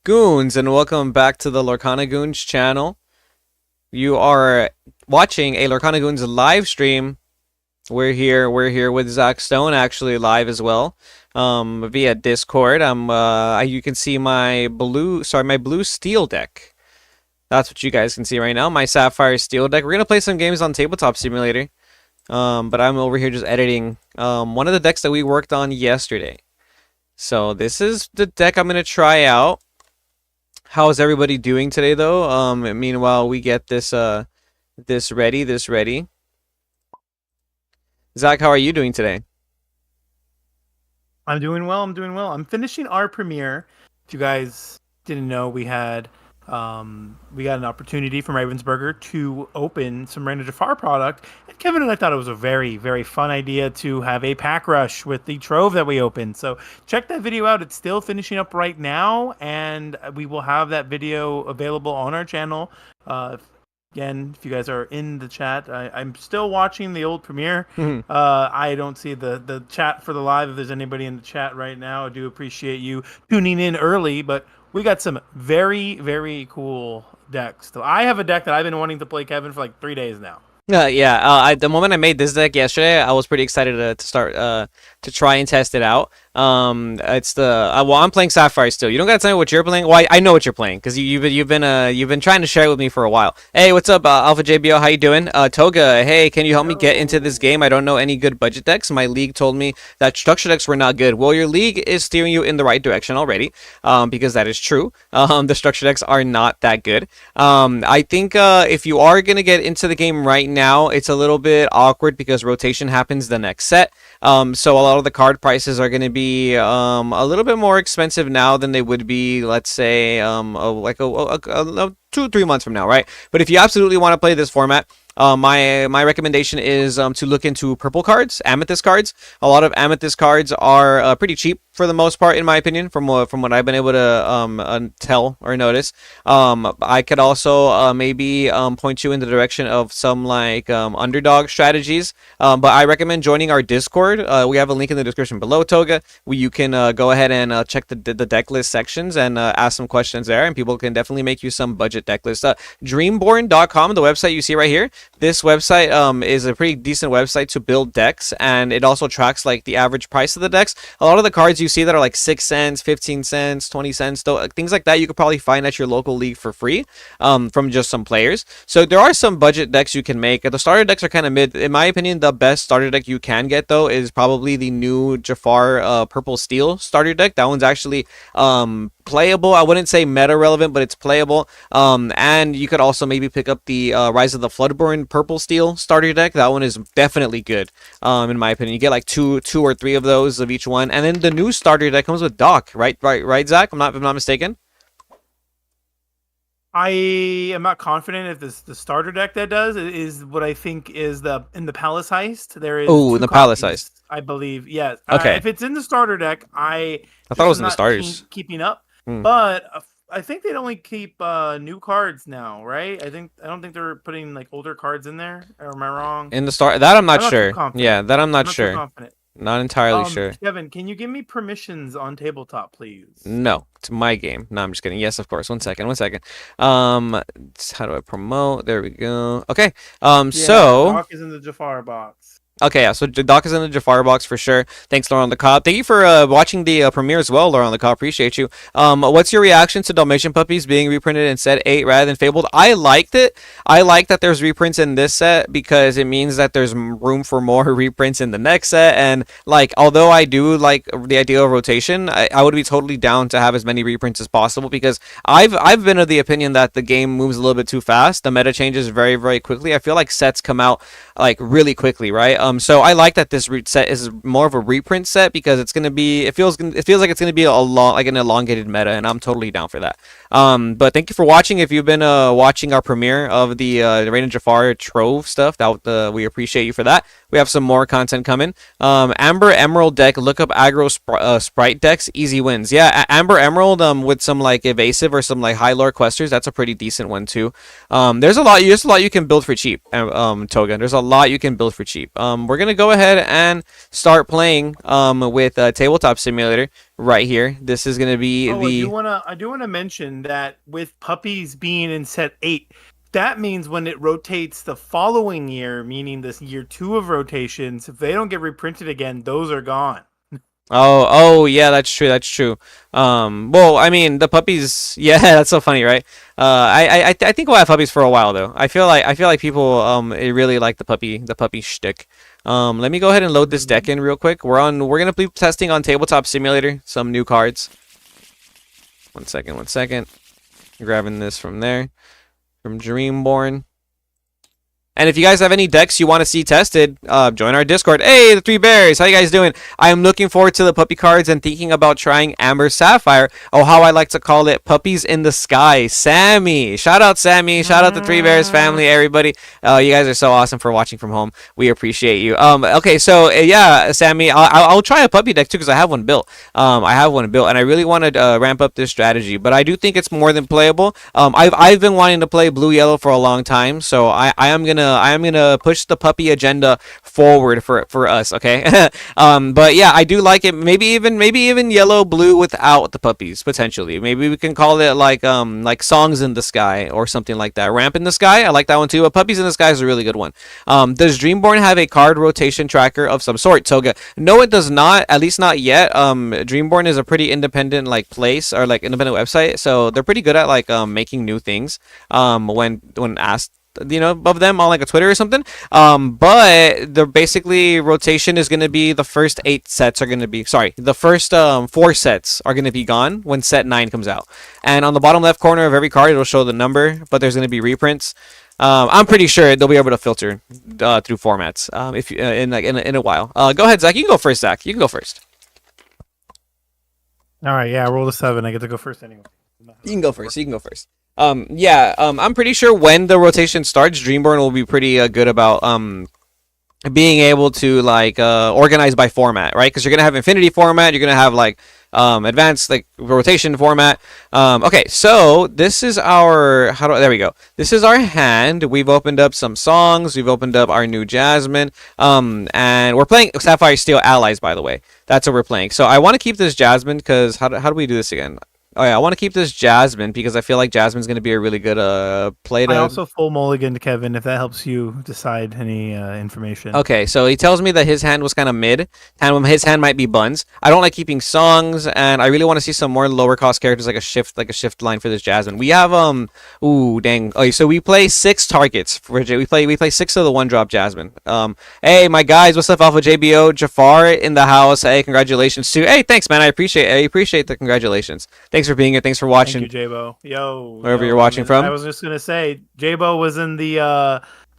Goons, and welcome back to the Lorcana Goons channel. You are watching a Lorcana Goons live stream. We're here with Zach Stone, actually live as well, via Discord. You can see my blue steel deck. That's what you guys can see right now. My Sapphire steel deck. We're gonna play some games on Tabletop Simulator. But I'm over here just editing one of the decks that we worked on yesterday. So this is the deck I'm gonna try out. How is everybody doing today, though? Meanwhile, we get this ready. Zach, how are you doing today? I'm doing well. I'm finishing our premiere. If you guys didn't know, we got an opportunity from Ravensburger to open some Reina Jafar product. And Kevin and I thought it was a very, very fun idea to have a pack rush with the trove that we opened. So check that video out. It's still finishing up right now, and we will have that video available on our channel. Again, if you guys are in the chat, I'm still watching the old premiere. I don't see the chat for the live. If there's anybody in the chat right now, I do appreciate you tuning in early, but we got some very, very cool decks. So I have a deck that I've been wanting to play, Kevin, for like 3 days now. The moment I made this deck yesterday, I was pretty excited to start to try and test it out. I'm playing Sapphire still. You don't gotta tell me what you're playing. Well, I know what you're playing because you've been trying to share it with me for a while. Hey, what's up, Alpha JBO? How you doing? Toga, hey, can you help me get into this game? I don't know any good budget decks. My league told me that structure decks were not good. Well, your league is steering you in the right direction already, because that is true. The structure decks are not that good. I think if you are gonna get into the game right now, it's a little bit awkward because rotation happens the next set. So a lot of the card prices are gonna be a little bit more expensive now than they would be, let's say, 2 or 3 months from now, right? But if you absolutely want to play this format, my recommendation is to look into purple cards, Amethyst cards. A lot of Amethyst cards are pretty cheap for the most part, in my opinion, from what I've been able to tell or notice. I could also maybe point you in the direction of some like underdog strategies. But I recommend joining our Discord. We have a link in the description below, Toga, where you can go ahead and check the deck list sections and ask some questions there, and people can definitely make you some budget deck lists. Dreamborn.com, the website you see right here. This website is a pretty decent website to build decks, and it also tracks like the average price of the decks. A lot of the cards you see that are like 6 cents, 15 cents, 20 cents, things like that, you could probably find at your local league for free from just some players. So there are some budget decks you can make. The starter decks are kind of mid. In my opinion, the best starter deck you can get, though, is probably the new Jafar Purple Steel starter deck. That one's actually playable. I wouldn't say meta relevant, but it's playable. And you could also maybe pick up the Rise of the Floodborn Purple Steel starter deck. That one is definitely good, in my opinion. You get like two or three of those of each one, and then the new starter deck comes with Doc, right, Zach? If I'm not mistaken. I am not confident if the starter deck that does is what I think is in the Palace Heist. There is in the Palace Heist, I believe. Yes. Okay. If it's in the starter deck, I thought it was in the starters. Keeping up, but I think they'd only keep new cards now, right? I don't think they're putting like older cards in there. Or am I wrong? In the start, that I'm not sure. Yeah, that I'm not sure. Not entirely sure. Kevin, can you give me permissions on tabletop, please? No, it's my game. No, I'm just kidding. Yes, of course. One second. How do I promote? There we go. Okay. So Doc is in the Jafar box. Okay, yeah, so Doc is in the Jafar box for sure. Thanks, Laura on the Cobb. Thank you for watching the premiere as well, Laura on the Cobb. Appreciate you. What's your reaction to Dalmatian Puppies being reprinted in set 8 rather than Fabled? I liked it. I like that there's reprints in this set because it means that there's room for more reprints in the next set. And, like, although I do like the idea of rotation, I would be totally down to have as many reprints as possible because I've been of the opinion that the game moves a little bit too fast. The meta changes very, very quickly. I feel like sets come out, like, really quickly, right? So I like that this set is more of a reprint set because it's gonna be. It feels like it's gonna be an elongated meta, and I'm totally down for that. But thank you for watching. If you've been watching our premiere of the Reina Jafar Trove stuff, that we appreciate you for that. We have some more content coming. Amber Emerald deck. Look up aggro sprite decks. Easy wins. Yeah, Amber Emerald with some like evasive or some like high lore questers. That's a pretty decent one too. There's a lot. There's a lot you can build for cheap. Toga. There's a lot you can build for cheap. We're gonna go ahead and start playing with Tabletop Simulator right here. This is gonna be the. I do wanna mention that with puppies being in set 8, that means when it rotates the following year, meaning this year 2 of rotations, if they don't get reprinted again, those are gone. Oh, yeah, that's true. That's true. Well, I mean, the puppies. Yeah, that's so funny, right? I think we'll have puppies for a while though. I feel like people really like the puppy shtick. Let me go ahead and load this deck in real quick. We're gonna be testing on Tabletop Simulator some new cards. One second. Grabbing this from there, from Dreamborn. And if you guys have any decks you want to see tested, join our Discord. Hey, the Three Bears, how you guys doing? I am looking forward to the puppy cards and thinking about trying Amber Sapphire. Oh, how I like to call it, puppies in the sky. Sammy, shout out Sammy, shout out the Three Bears family, everybody. You guys are so awesome for watching from home. We appreciate you. Okay, so yeah, Sammy, I'll try a puppy deck too because I have one built. I have one built, and I really want to ramp up this strategy. But I do think it's more than playable. I've been wanting to play blue yellow for a long time, so I am gonna push the puppy agenda forward for us, okay? But yeah, I do like it. Maybe even yellow blue without the puppies potentially. Maybe we can call it like songs in the sky or something like that. Ramp in the sky, I like that one too. But puppies in the sky is a really good one. Does Dreamborn have a card rotation tracker of some sort, Toga? No, it does not. At least not yet. Dreamborn is a pretty independent like place or like independent website, so they're pretty good at like making new things. When asked, of them on like a Twitter or something. But the basically rotation is going to be the first 8 sets are going to be, sorry, the first 4 sets are going to be gone when set 9 comes out. And on the bottom left corner of every card, it'll show the number, but there's going to be reprints. I'm pretty sure they'll be able to filter through formats if in a while. Go ahead, Zach. You can go first, Zach. You can go first. All right, yeah, roll a 7. I get to go first anyway. You can go first. I'm pretty sure when the rotation starts, Dreamborn will be pretty good about being able to like organize by format, right? Because you're gonna have Infinity format, you're gonna have like advanced like rotation format. Okay, so this is our there we go. This is our hand. We've opened up some songs. We've opened up our new Jasmine. And we're playing Sapphire Steel Allies, by the way. That's what we're playing. So I want to keep this Jasmine because how do we do this again? Oh yeah, I want to keep this Jasmine because I feel like Jasmine's going to be a really good play to... I also full mulligan to Kevin if that helps you decide any information. Okay, so he tells me that his hand was kind of mid, and his hand might be buns. I don't like keeping songs, and I really want to see some more lower cost characters like a shift line for this Jasmine. We have ooh dang. Okay, so we play 6 targets for we play 6 of the 1-drop Jasmine. Hey my guys, what's up, Alpha JBO? Jafar in the house. Hey, congratulations too. Hey, thanks man, I appreciate the congratulations. Thanks for being here. Thanks for watching. Thank you, Jabo. Yo, wherever you're watching from. I was just gonna say, Jabo was in the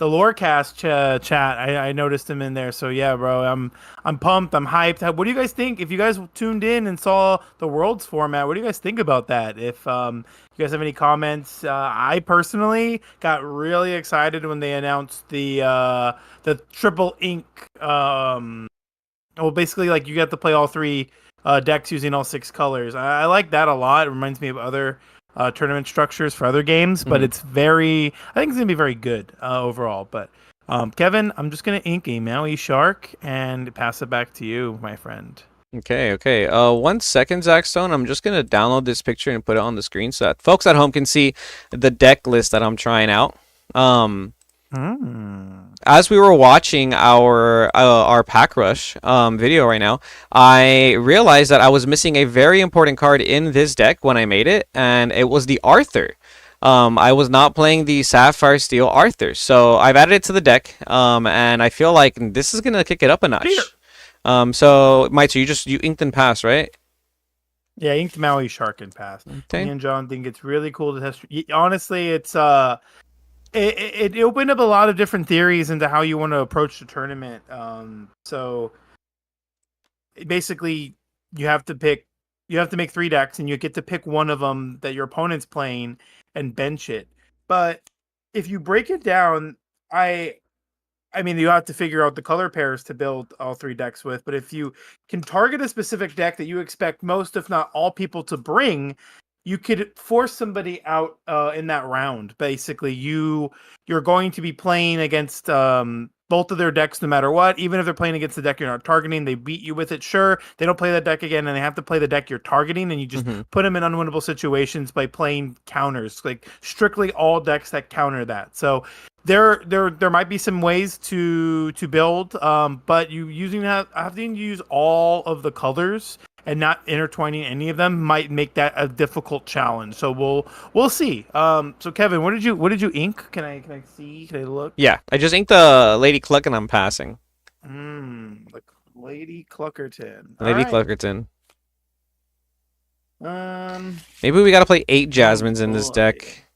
Lorecast chat. I noticed him in there. So yeah, bro, I'm pumped. I'm hyped. What do you guys think? If you guys tuned in and saw the Worlds format, what do you guys think about that? If you guys have any comments, I personally got really excited when they announced the triple ink. Well, basically, like you get to play all 3 decks using all 6 colors. I like that a lot. It reminds me of other tournament structures for other games, but I think it's gonna be very good overall. But Kevin, I'm just gonna ink a Maui Shark and pass it back to you, my friend. Okay. 1 second, Zach Stone. I'm just gonna download this picture and put it on the screen so that folks at home can see the deck list that I'm trying out. As we were watching our pack rush video right now, I realized that I was missing a very important card in this deck when I made it, and it was the Arthur. I was not playing the Sapphire Steel Arthur, so I've added it to the deck, and I feel like this is gonna kick it up a notch. So Maito, you inked and passed, right? Yeah, inked Maui Shark and passed. Okay. Me and John think it's really cool to test. Honestly, it's It opened up a lot of different theories into how you want to approach the tournament. So basically, you have to make 3 decks, and you get to pick one of them that your opponent's playing and bench it. But if you break it down, I I mean, you have to figure out the color pairs to build all 3 decks with, but if you can target a specific deck that you expect most, if not all people to bring, you could force somebody out in that round. Basically, you're going to be playing against both of their decks no matter what. Even if they're playing against the deck you're not targeting, they beat you with it. Sure, they don't play that deck again, and they have to play the deck you're targeting, and you just Hmm. put them in unwinnable situations by playing counters, like strictly all decks that counter that. So there might be some ways to build, but you having to use all of the colors and not intertwining any of them might make that a difficult challenge. So we'll see. So Kevin, what did you ink? Can I see? Can I look? Yeah, I just inked the Lady Cluck and I'm passing. The Lady Cluckerton. All Lady right. Cluckerton. Um. Maybe we gotta play 8 Oh Jasmines in this boy. deck.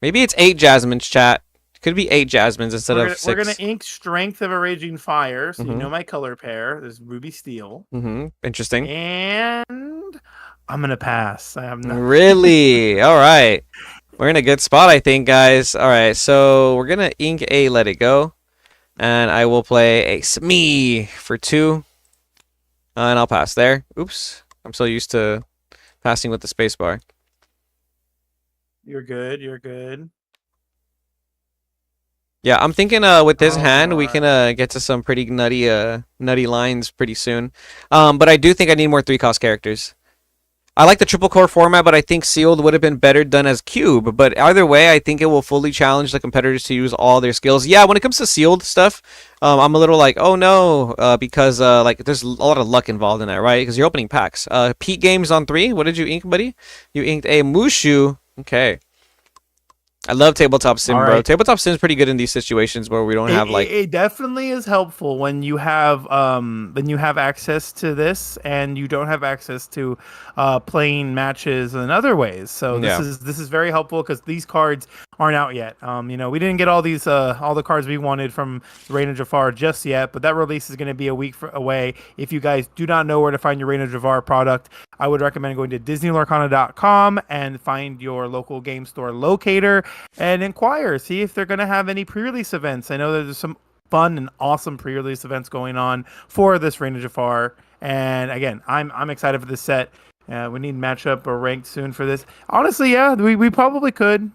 Maybe it's 8 Jasmines, chat. Could be 8 Jasmines instead We're of gonna we're gonna 6. ink Strength of a Raging Fire. So you Mm-hmm. know my color pair. There's Ruby Steel. Mm-hmm. Interesting. And I'm gonna pass. I have no. Really? All right. We're in a good spot, I think, guys. All right, so we're gonna ink a Let It Go, and I will play a Smee for 2, and I'll pass there. Oops, I'm so used to passing with the spacebar. You're good. You're good. Yeah, I'm thinking with this All hand we can right. get to some pretty nutty lines pretty soon. But I do think I need more 3-cost characters. I like the triple core format, but I think sealed would have been better done as cube. But either way, I think it will fully challenge the competitors to use all their skills. Yeah, when it comes to sealed stuff, I'm a little like, oh no, because like there's a lot of luck involved in that, right? Because you're opening packs. Pete Games on 3. What did you ink, buddy? You inked a Mushu. Okay. I love tabletop All sim, bro. right. Tabletop sim's pretty good in these situations where we don't It, have it, like, it definitely is helpful when you have access to this and you don't have access to playing matches in other ways. So this yeah. is very helpful because these cards aren't out yet. We didn't get all the cards we wanted from Reign of Jafar just yet, but that release is going to be a week away. If you guys do not know where to find your Reign of Jafar product, I would recommend going to DisneyLorcana.com and find your local game store locator and inquire, see if they're going to have any pre-release events. I know there's some fun and awesome pre-release events going on for this Reign of Jafar. And again, I'm excited for this set. We need matchup or ranked soon for this. Honestly, yeah, we probably could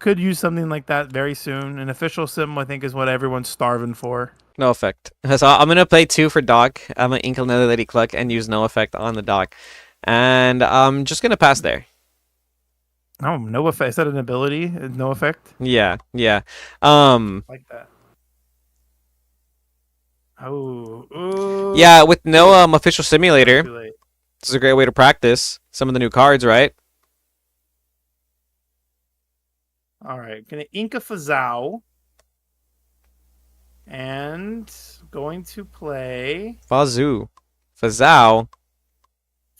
use something like that very soon. An official sim, I think, is what everyone's starving for. No effect. So I'm gonna play 2 for Doc. I'm gonna ink another Lady Cluck and use no effect on the Doc. And I'm just gonna pass there. Oh, no effect. Is that an ability? No effect? Yeah, yeah. Um, Like that. Oh, ooh. yeah, with no official simulator, Too late. this is a great way to practice some of the new cards, right? All right, gonna ink a Fazao. And going to play Fazoo. Fazao.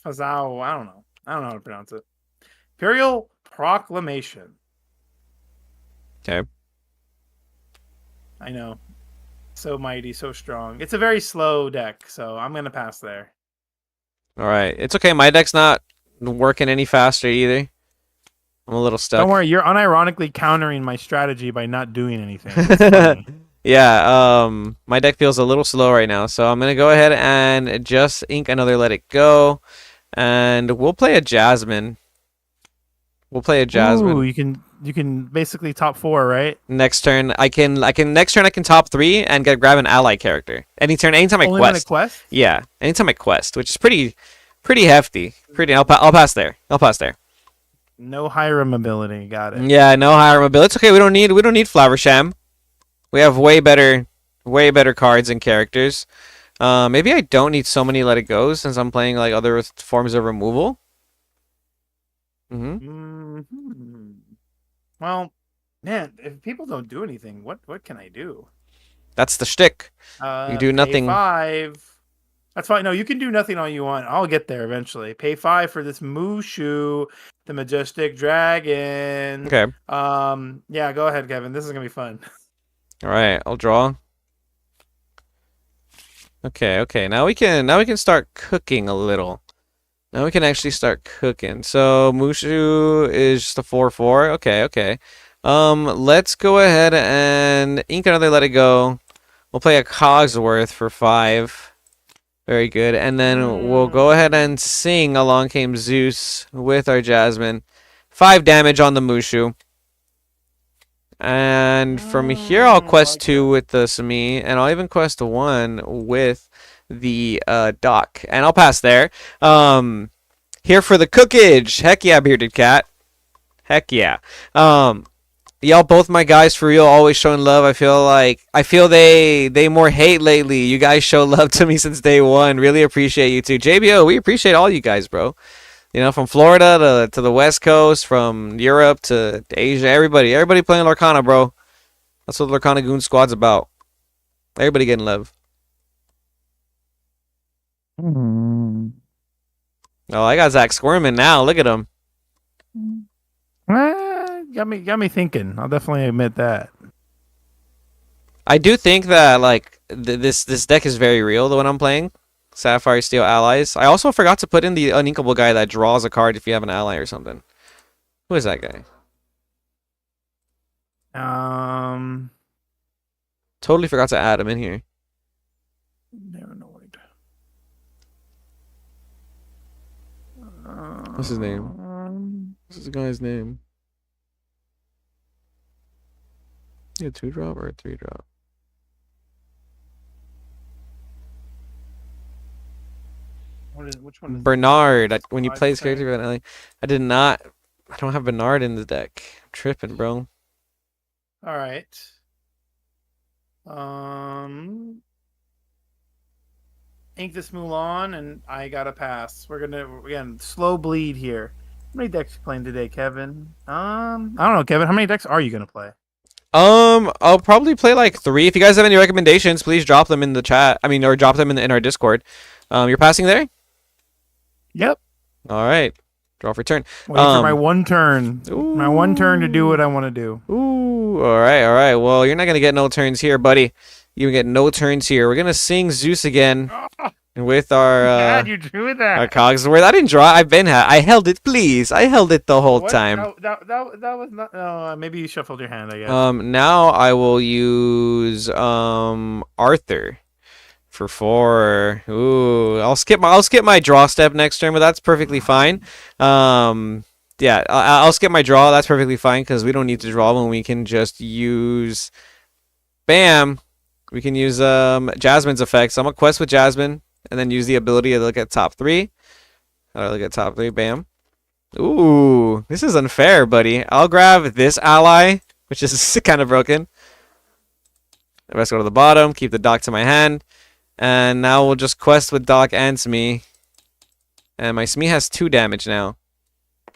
Fazao. I don't know. I don't know how to pronounce it. Imperial Proclamation. Okay. I know. So mighty, so strong. It's a very slow deck, so I'm gonna pass there. Alright. It's okay, my deck's not working any faster either. I'm a little Don't stuck. worry, you're unironically countering my strategy by not doing anything. It's funny. Yeah, my deck feels a little slow right now, so I'm gonna go ahead and just ink another Let It Go. And we'll play a Jasmine. We'll play a Ooh, Jasmine. you can basically top 4, right? Next turn, I can next turn I can top 3 and grab an ally character. Anytime I Only when a quest. quest? Yeah, anytime I quest, which is pretty hefty. I'll pass there. I'll pass there. No Hiram ability. Got it. Yeah, no higher mobility. It's okay. We don't need Flowersham. We have way better cards and characters. Maybe I don't need so many Let It Go since I'm playing like other forms of removal. Hmm. Well, man, if people don't do anything, what can I do? That's the shtick. You do Pay nothing. 5. That's fine. No, you can do nothing all you want. I'll get there eventually. Pay 5 for this Mushu, the Majestic Dragon. Okay. Yeah, go ahead, Kevin. This is gonna be fun. All right. I'll draw. Okay. Now we can start cooking a little. Now we can actually start cooking. So Mushu is just a 4/4. Okay. Let's go ahead and ink another Let It Go. We'll play a Cogsworth for 5. Very good. And then we'll go ahead and sing Along Came Zeus with our Jasmine. 5 damage on the Mushu. And from here, I'll quest 2 with the Sami, and I'll even quest 1 with the Doc. And I'll pass there. Here for the cookage. Heck yeah, Bearded Cat. Heck yeah. Y'all both my guys for real, always showing love. I feel they more hate lately. You guys show love to me since day one. Really appreciate you too. JBO, we appreciate all you guys, bro. You know, from Florida to the West Coast, from Europe to Asia, everybody playing Lorcana, bro. That's what Lorcana Goon Squad's about. Everybody getting love. Oh, I got Zach squirming now. Look at him. Got me thinking. I'll definitely admit that. I do think that like this deck is very real. The one I'm playing, Sapphire Steel Allies. I also forgot to put in the uninkable guy that draws a card if you have an ally or something. Who is that guy? Totally forgot to add him in here. Never annoyed. What's his name? What's this guy's name? A 2-drop or a 3-drop? Which one? Bernard. When you play this character, I did not. I don't have Bernard in the deck. I'm tripping, bro. All right. Ink this Mulan, and I gotta pass. We're gonna again slow bleed here. How many decks you playing today, Kevin? I don't know, Kevin. How many decks are you gonna play? I'll probably play like 3. If you guys have any recommendations, please drop them in the chat. I mean, or drop them in our Discord. You're passing there? Yep. All right. Draw for turn. Waiting for my one turn. My one turn to do what I want to do. Ooh. All right. All right. Well, you're not gonna get no turns here, buddy. You get no turns here. We're gonna sing Zeus again with our God, you drew that. our Cogsworth. I didn't draw. I held it. Please. I held it the whole time. That was not. Maybe you shuffled your hand. I guess. Now I will use Arthur for 4. Ooh, I'll skip my draw step next turn, but that's perfectly fine. Yeah, I'll skip my draw. That's perfectly fine because we don't need to draw when we can just use. Bam. We can use Jasmine's effect. So I'm gonna quest with Jasmine and then use the ability to look at top 3. I'll look at top 3. Bam. Ooh, this is unfair, buddy. I'll grab this ally, which is kind of broken. Let's go to the bottom. Keep the Doc to my hand. And now we'll just quest with Doc and Smee. And my Smee has 2 damage now.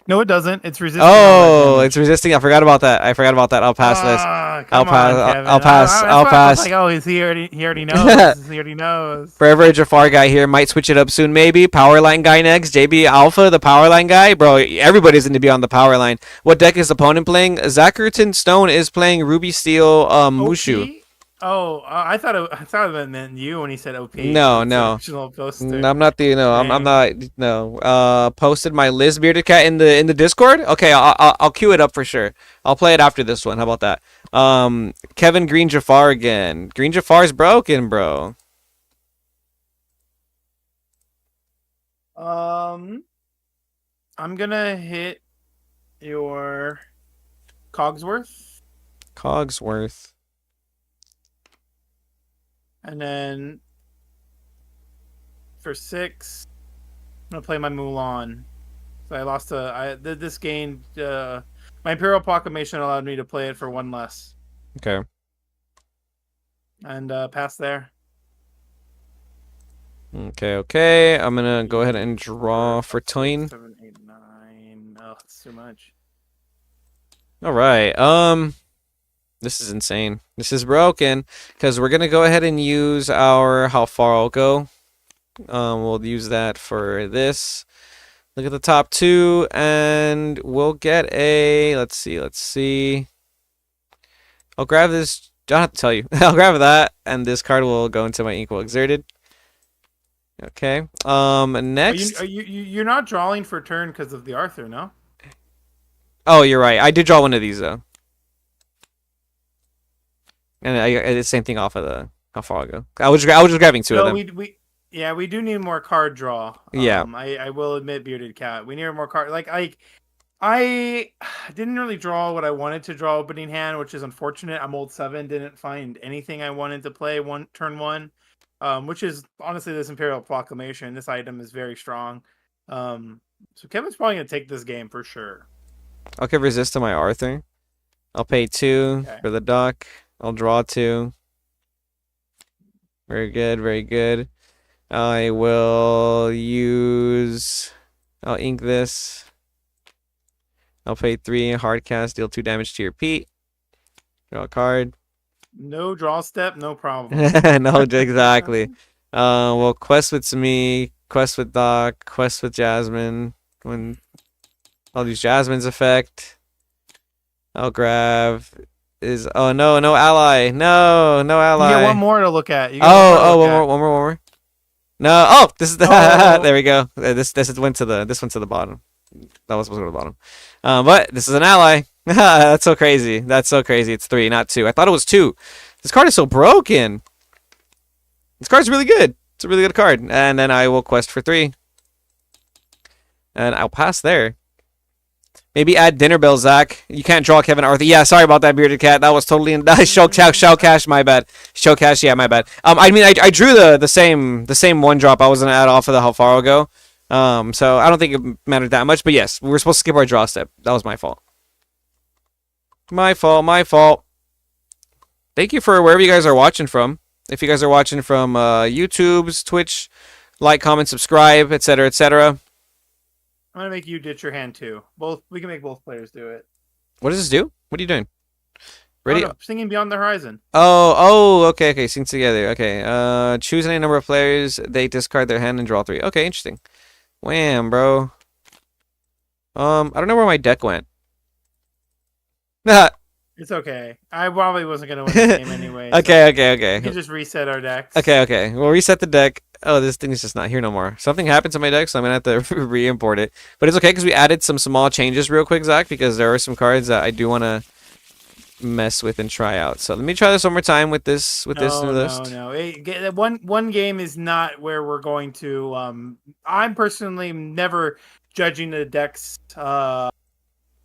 No, it doesn't. It's resisting. Oh, it's resisting. I forgot about that. I'll pass this. I'll pass. Like, oh, he already knows. He already knows. Forever Jafar guy here. Might switch it up soon, maybe. Power line guy next. JB Alpha, the power line guy. Bro, everybody's going to be on the power line. What deck is opponent playing? Zackerton Stone is playing Ruby Steel Mushu. Oh, I thought it meant you when he said OP. No. I'm not the I'm not no. Posted my list, Bearded Cat, in the Discord. Okay, I'll queue it up for sure. I'll play it after this one. How about that? Kevin Green Jafar again. Green Jafar's broken, bro. I'm gonna hit your Cogsworth. And then for 6, I'm gonna play my Mulan. So I lost this game. My Imperial Proclamation allowed me to play it for 1 less. Okay. And pass there. Okay. I'm gonna go ahead and draw for Toyn. 7, 8, 9. Oh, that's too much. All right. This is insane. This is broken because we're gonna go ahead and use our how far I'll go. We'll use that for this. Look at the top 2, and we'll get a. Let's see. I'll grab this. I don't have to tell you. I'll grab that, and this card will go into my Ink Well Exerted. Okay. Next. You're not drawing for turn because of the Arthur, no? Oh, you're right. I did draw one of these though. And I did the same thing off of the how far ago. I was just grabbing two of No, them. we do need more card draw. Yeah. I will admit, Bearded Cat, we need more card. Like I didn't really draw what I wanted to draw opening hand, which is unfortunate. I'm old 7, didn't find anything I wanted to play turn 1, which is honestly this Imperial Proclamation. This item is very strong. So Kevin's probably gonna take this game for sure. I'll give resist to my Arthur. I'll pay 2 Okay. for the dock. I'll draw 2. Very good, very good. I will use. I'll ink this. I'll pay 3 hard cast, deal 2 damage to your Pete. Draw a card. No draw step, no problem. No, exactly. Well, quest with me, quest with Doc, quest with Jasmine. When I'll use Jasmine's effect, I'll grab oh no, no ally, no ally. You get one more to look at. One more. No, this is the there we go. This went to the bottom. That was supposed to go to the bottom. But this is an ally. That's so crazy. That's so crazy. It's 3, not 2. I thought it was 2. This card is so broken. This card's really good. It's a really good card. And then I will quest for 3. And I'll pass there. Maybe add Dinner Bell, Zach. You can't draw Kevin Arthur. Yeah, sorry about that, Bearded Cat. That was totally in show cash. My bad. Show cash. Yeah, my bad. I mean, I drew the same one drop. I was gonna add off of the how far ago. So I don't think it mattered that much. But yes, we were supposed to skip our draw step. That was my fault. My fault. Thank you for wherever you guys are watching from. If you guys are watching from YouTube's, Twitch, like, comment, subscribe, etc., etc. I'm gonna make you ditch your hand too. We can make both players do it. What does this do? What are you doing? Ready? No, Singing Beyond the Horizon. Okay. Sing together. Okay. Choose any number of players. They discard their hand and draw 3. Okay, interesting. Wham, bro. I don't know where my deck went. It's okay. I probably wasn't gonna win the game anyway. Okay. We can just reset our decks. Okay. We'll reset the deck. Oh, this thing is just not here no more. Something happened to my deck, so I'm gonna have to re-import it. But it's okay because we added some small changes real quick, Zach, because there are some cards that I do want to mess with and try out. So let me try this one more time with this new list. No. One game is not where we're going to. I'm personally never judging the deck's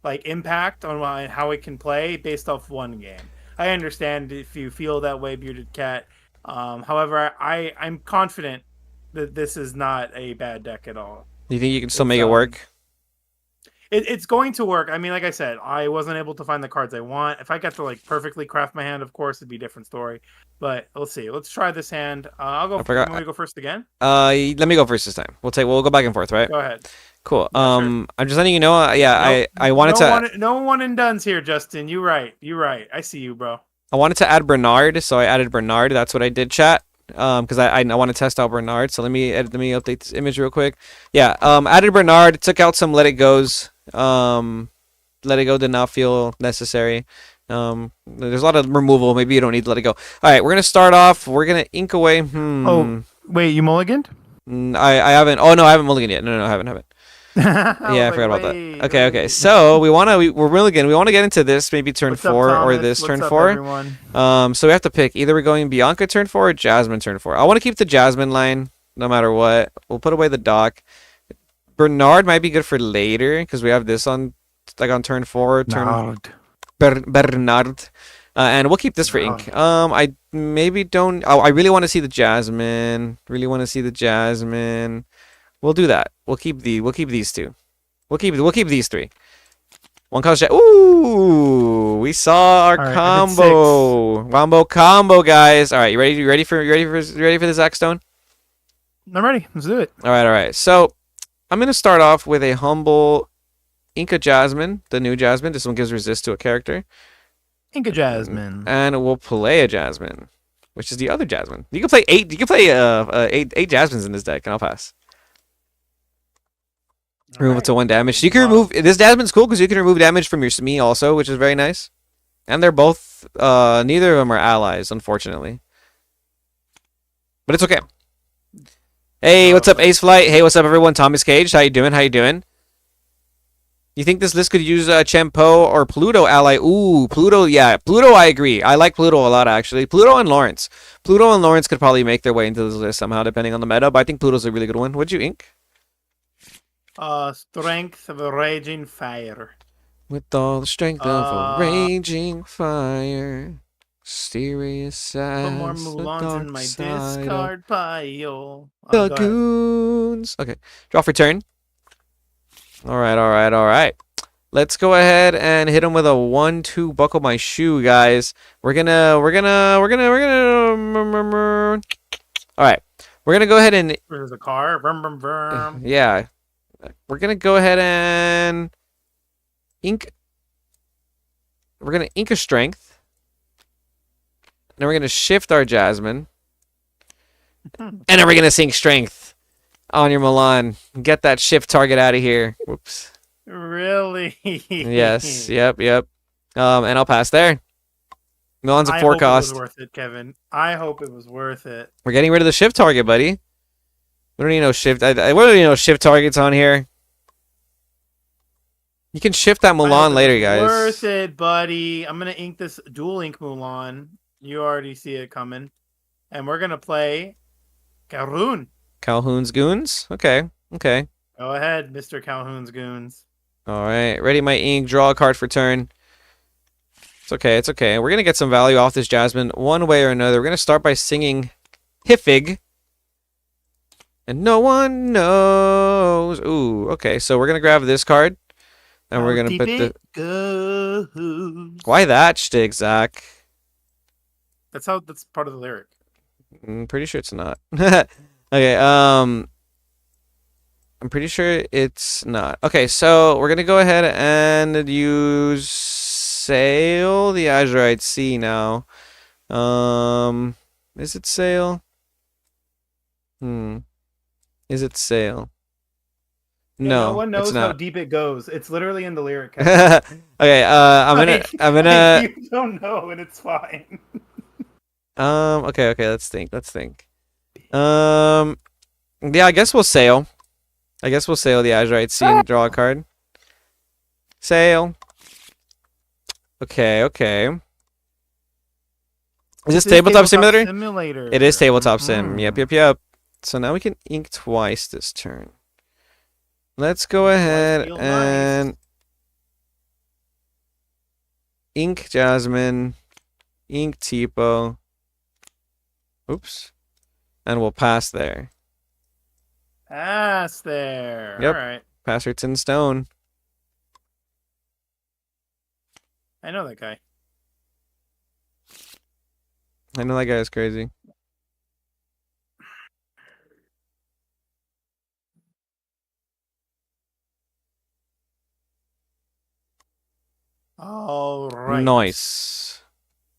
like impact on how it can play based off one game. I understand if you feel that way, Bearded Cat. However, I'm confident that this is not a bad deck at all. Do you think you can still make it work? It's going to work. I mean, like I said, I wasn't able to find the cards I want. If I got to like perfectly craft my hand, of course, it'd be a different story. But let's see. Let's try this hand. I'll go. Want me to go first again? Let me go first this time. We'll go back and forth, right? Go ahead. Cool. Yeah, sure. I'm just letting you know. I wanted no one and done's here, Justin. You right. I see you, bro. I wanted to add Bernard, so I added Bernard. That's what I did, chat. Because I want to test out Bernard. So let me update this image real quick. Yeah. Added Bernard. Took out some Let It Goes. Let It Go did not feel necessary. There's a lot of removal. Maybe you don't need to Let It Go. All right. We're gonna start off. We're gonna ink away. Oh wait, you mulliganed? I haven't. Oh no, I haven't mulliganed yet. No, I haven't. Yeah, I forgot about that. Okay. So we're mulligan. We want to get into this maybe turn 4 or this turn 4. So we have to pick. Either we're going Bianca turn 4 or Jasmine turn 4. I want to keep the Jasmine line no matter what. We'll put away the dock. Bernard might be good for later because we have this on turn 4. Bernard. And we'll keep this for ink. I maybe don't. Oh, I really want to see the Jasmine. We'll do that. We'll keep these two. We'll keep these 3. One comes. Ooh, we saw our combo, guys. All right, you ready for the Zach Stone? I'm ready. Let's do it. All right. So I'm gonna start off with a humble Inca Jasmine, the new Jasmine. This one gives resist to a character. Inca Jasmine. And we'll play a Jasmine, which is the other Jasmine. You can play 8. You can play eight Jasmines in this deck, and I'll pass. Remove it to 1 damage. You can remove this. Jasmine's cool because you can remove damage from your Smee also, which is very nice. And they're both neither of them are allies, unfortunately. But it's okay. Hey, what's up, Ace Flight? Hey, what's up, everyone? Thomas Cage, how you doing? You think this list could use Champo or Pluto ally? Ooh, Pluto. Yeah, Pluto. I agree. I like Pluto a lot actually. Pluto and Lawrence. Pluto and Lawrence could probably make their way into this list somehow, depending on the meta. But I think Pluto's a really good one. What'd you ink? Strength of a raging fire. With all the strength of a Uh, raging fire, mysterious put more as the Mulans in dark my side of discard pile. the Go ahead. goons. Okay, draw for turn. All right, all right, all right. Let's go ahead and hit him with a 1-2. Buckle my shoe, guys. We're gonna. All right, we're gonna go ahead and There's a car. Vroom, vroom, vroom. yeah, we're gonna go ahead and ink. We're gonna ink a strength. Then we're gonna shift our Jasmine, and then we're gonna sink strength on your Milan. Get that shift target out of here. Whoops. Really? Yes. Yep. Yep. And I'll pass there. Milan's a I 4 hope it was cost. worth it, Kevin. I hope it was worth it. We're getting rid of the shift target, buddy. We don't need no shift. We don't need no shift targets on here. You can shift that I hope Mulan it later, was guys. Worth it, buddy. I'm gonna ink this dual ink Mulan. You already see it coming, and we're gonna play Calhoun. Calhoun's Goons. Okay. Okay. Go ahead, Mr. Calhoun's Goons. All right. Ready my ink. Draw a card for turn. It's okay. It's okay. We're gonna get some value off this Jasmine one way or another. We're gonna start by singing Hiffig. And no one knows. Ooh, okay. So we're gonna grab this card, and we're gonna put the. Goes. Why that shtick, Zach? That's part of the lyric. Pretty sure it's not. Okay. I'm pretty sure it's not. Okay, so we're gonna go ahead and use Sail the Azurite Sea now. Is it Sail? Is it Sail? Yeah, No, no one it's knows how not. deep it goes. It's literally in the lyric. Okay, I'm gonna You don't know, and it's fine. okay, let's think. Yeah, I guess we'll sail. I guess we'll sail the Azurite Sea and draw a card. Sail. Okay. Is this Tabletop Simulator? It is Tabletop Sim. Yep. So now we can ink twice this turn. Let's go ahead and ink Jasmine, ink Tipo. Oops. And we'll pass there. Pass there. Yep. All right. Passer's in stone. I know that guy. I know that guy is crazy. All right. Nice.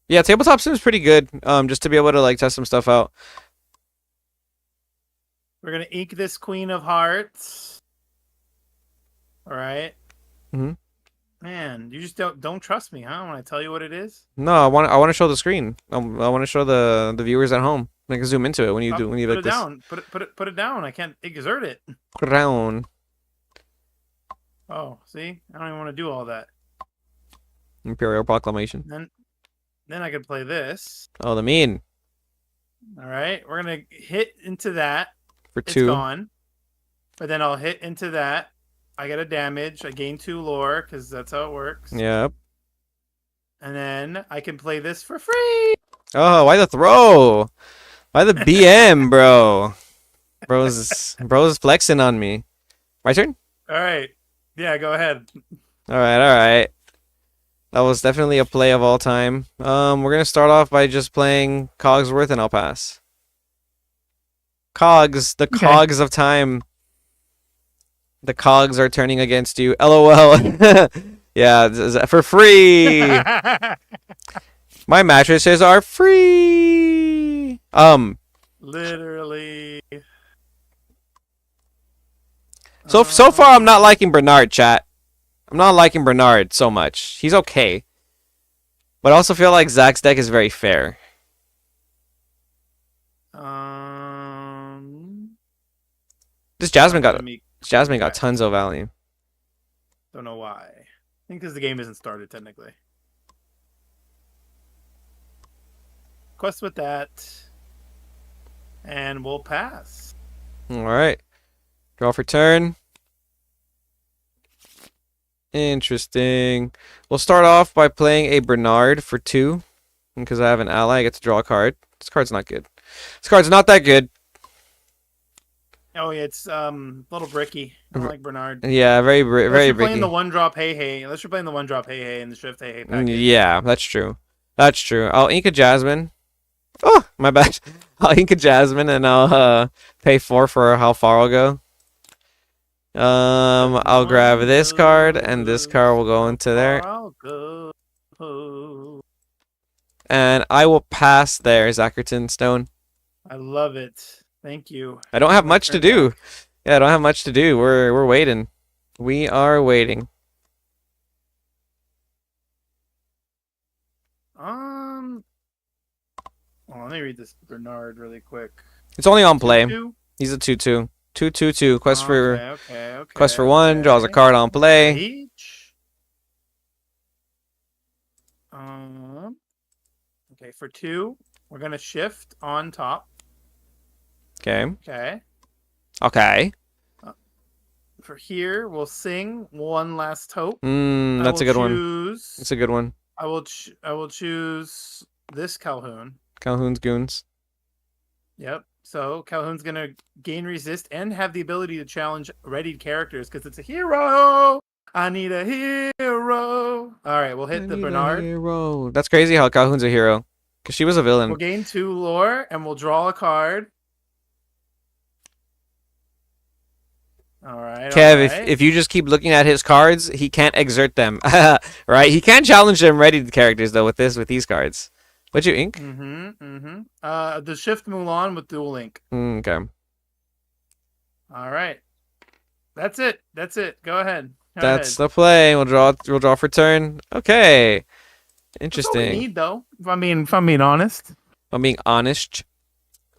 Yeah, Tabletop Sim is pretty good. Just to be able to like test some stuff out. We're gonna ink this Queen of Hearts. All right. Man, you just don't trust me, huh? When I tell you what it is. No, I want to show the screen. I want to show the viewers at home. I can zoom into it when you put like it this. down. Put it down. I can't exert it. Put it down. Oh, see, I don't even want to do all that. Imperial Proclamation. Then I could play this. Oh, the mean. All right, we're gonna hit into that. For It's 2. gone. But then I'll hit into that. I get a damage. I gain 2 lore because that's how it works. Yep. And then I can play this for free. Oh, why the throw? Why the BM, bro? Bro's flexing on me. My turn? All right. Yeah, go ahead. All right. That was definitely a play of all time. We're gonna start off by just playing Cogsworth, and I'll pass. Cogs, the cogs of time. The cogs are turning against you. LOL. Yeah, for free. My mattresses are free. Literally. So far, I'm not liking Bernard, chat. I'm not liking Bernard so much. He's okay. But I also feel like Zach's deck is very fair. This Jasmine got tons of value. Don't know why. I think because the game isn't started technically. Quest with that. And we'll pass. All right. Draw for turn. Interesting. We'll start off by playing a Bernard for 2. Because I have an ally, I get to draw a card. This card's not good. This card's not that good. Oh yeah, it's a little bricky. I don't like Bernard. Yeah, very Unless you're bricky. playing the 1-drop hey. Unless you're playing the 1-drop hey and the shift hey package. Yeah, that's true. That's true. I'll ink a Jasmine. Oh, my bad. I'll ink a Jasmine and I'll pay 4 for how far I'll go. I'll grab this card and this card will go into there. And I will pass there, Zackerton Stone. I love it. Thank you. I don't have much to do. Yeah, I don't have much to do. We're waiting. We are waiting. Well, let me read this Bernard really quick. It's only on play. 2/2? He's a 2/2. 2/2/2. Quest Okay. Quest for 1. Draws a card on play. Each. Okay, for 2, we're gonna shift on top. Okay. Okay. Okay. For here, we'll sing One Last Hope. That's a good one. That's a good one. I will choose this Calhoun. Calhoun's Goons. Yep. So Calhoun's gonna gain resist and have the ability to challenge readied characters because it's a hero. I need a hero. All right, we'll hit the Bernard. Hero. That's crazy how Calhoun's a hero because she was a villain. We'll gain 2 lore and we'll draw a card. All right. Kev, if you just keep looking at his cards, he can't exert them. Right? He can challenge them ready characters though with these cards. What'd you ink? The shift Mulan with dual link. Okay. All right. That's it. Go ahead. That's the play. We'll draw for turn. Okay. Interesting. That's all we need though. If I'm being honest. I'm being honest.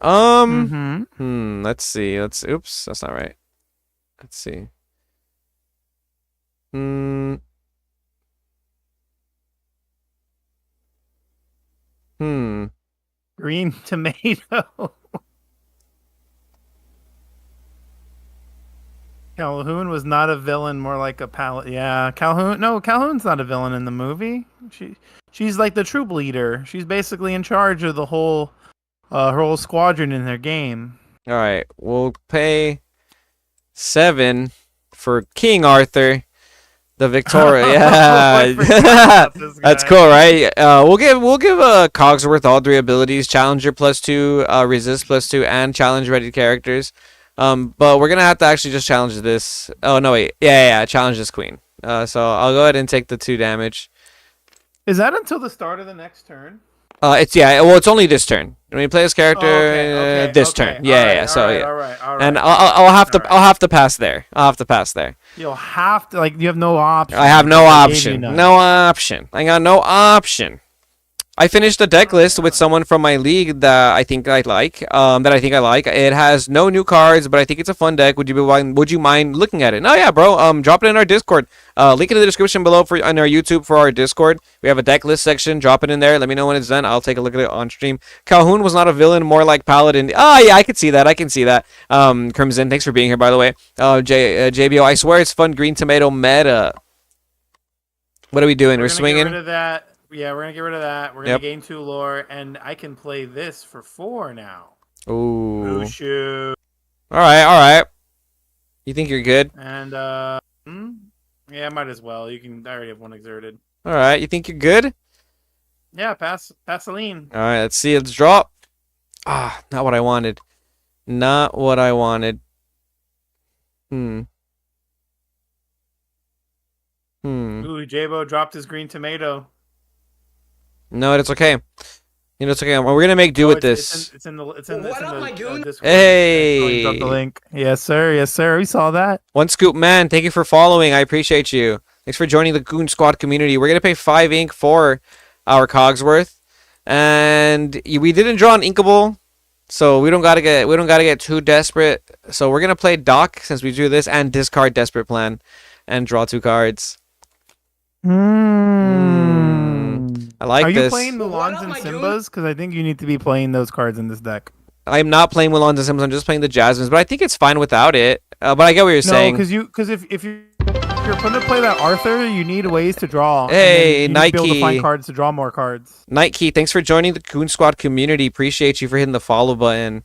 Let's see. Oops, that's not right. Let's see. Green tomato. Calhoun was not a villain, more like a palette. Yeah, Calhoun's not a villain in the movie. She's like the troop leader. She's basically in charge of the whole her whole squadron in their game. All right, we'll pay 7 for King Arthur, the Victoria. Yeah, that's cool, right? We'll give Cogsworth all 3 abilities: Challenger +2, Resist +2, and Challenge ready characters. But we're gonna have to actually just challenge this. Oh no, wait, yeah, challenge this queen. So I'll go ahead and take the 2 damage. Is that until the start of the next turn? It's only this turn. When you play this character, this turn. Yeah. All right. And I'll have to pass there. You'll have to you have no option. I have no option. No option. I got no option. I finished a deck list with someone from my league that I think I like. It has no new cards, but I think it's a fun deck. Would you mind looking at it? No, yeah, bro. Drop it in our Discord. Link in the description below on our YouTube for our Discord. We have a deck list section. Drop it in there. Let me know when it's done. I'll take a look at it on stream. Calhoun was not a villain, more like Paladin. Oh yeah, I can see that. Crimson, thanks for being here, by the way. JBO, I swear it's fun. Green tomato meta. What are we doing? We're swinging. Get rid of that. Yeah, we're gonna get rid of that. We're gonna gain 2 lore, and I can play this for 4 now. Ooh. Shoot. All right. You think you're good? And yeah, might as well. I already have 1 exerted. All right, you think you're good? Yeah, pass the lean. All right, let's see. Let's drop. Not what I wanted. Ooh, Jabo dropped his green tomato. No, it's okay. It's okay. We're gonna make do with this. It's in the Discord. Hey. Drop the link. Yes, sir. We saw that. One Scoop Man, thank you for following. I appreciate you. Thanks for joining the Goon Squad community. We're gonna pay 5 ink for our Cogsworth, and we didn't draw an inkable, so we don't gotta get too desperate. So we're gonna play Doc since we drew this and discard Desperate Plan. and draw 2 cards. I Are like you this. playing Well, what Mulans up, and my dude? Simbas? Because I think you need to be playing those cards in this deck. I'm not playing Willons and Sims. I'm just playing the Jasmines, but I think it's fine without it. But I get what you're No, saying. because if you're going to play that Arthur, you need ways to draw, and Hey, then you need to be able to find Nike. cards to draw more cards. Nike, thanks for joining the Coon Squad community. Appreciate you for hitting the follow button.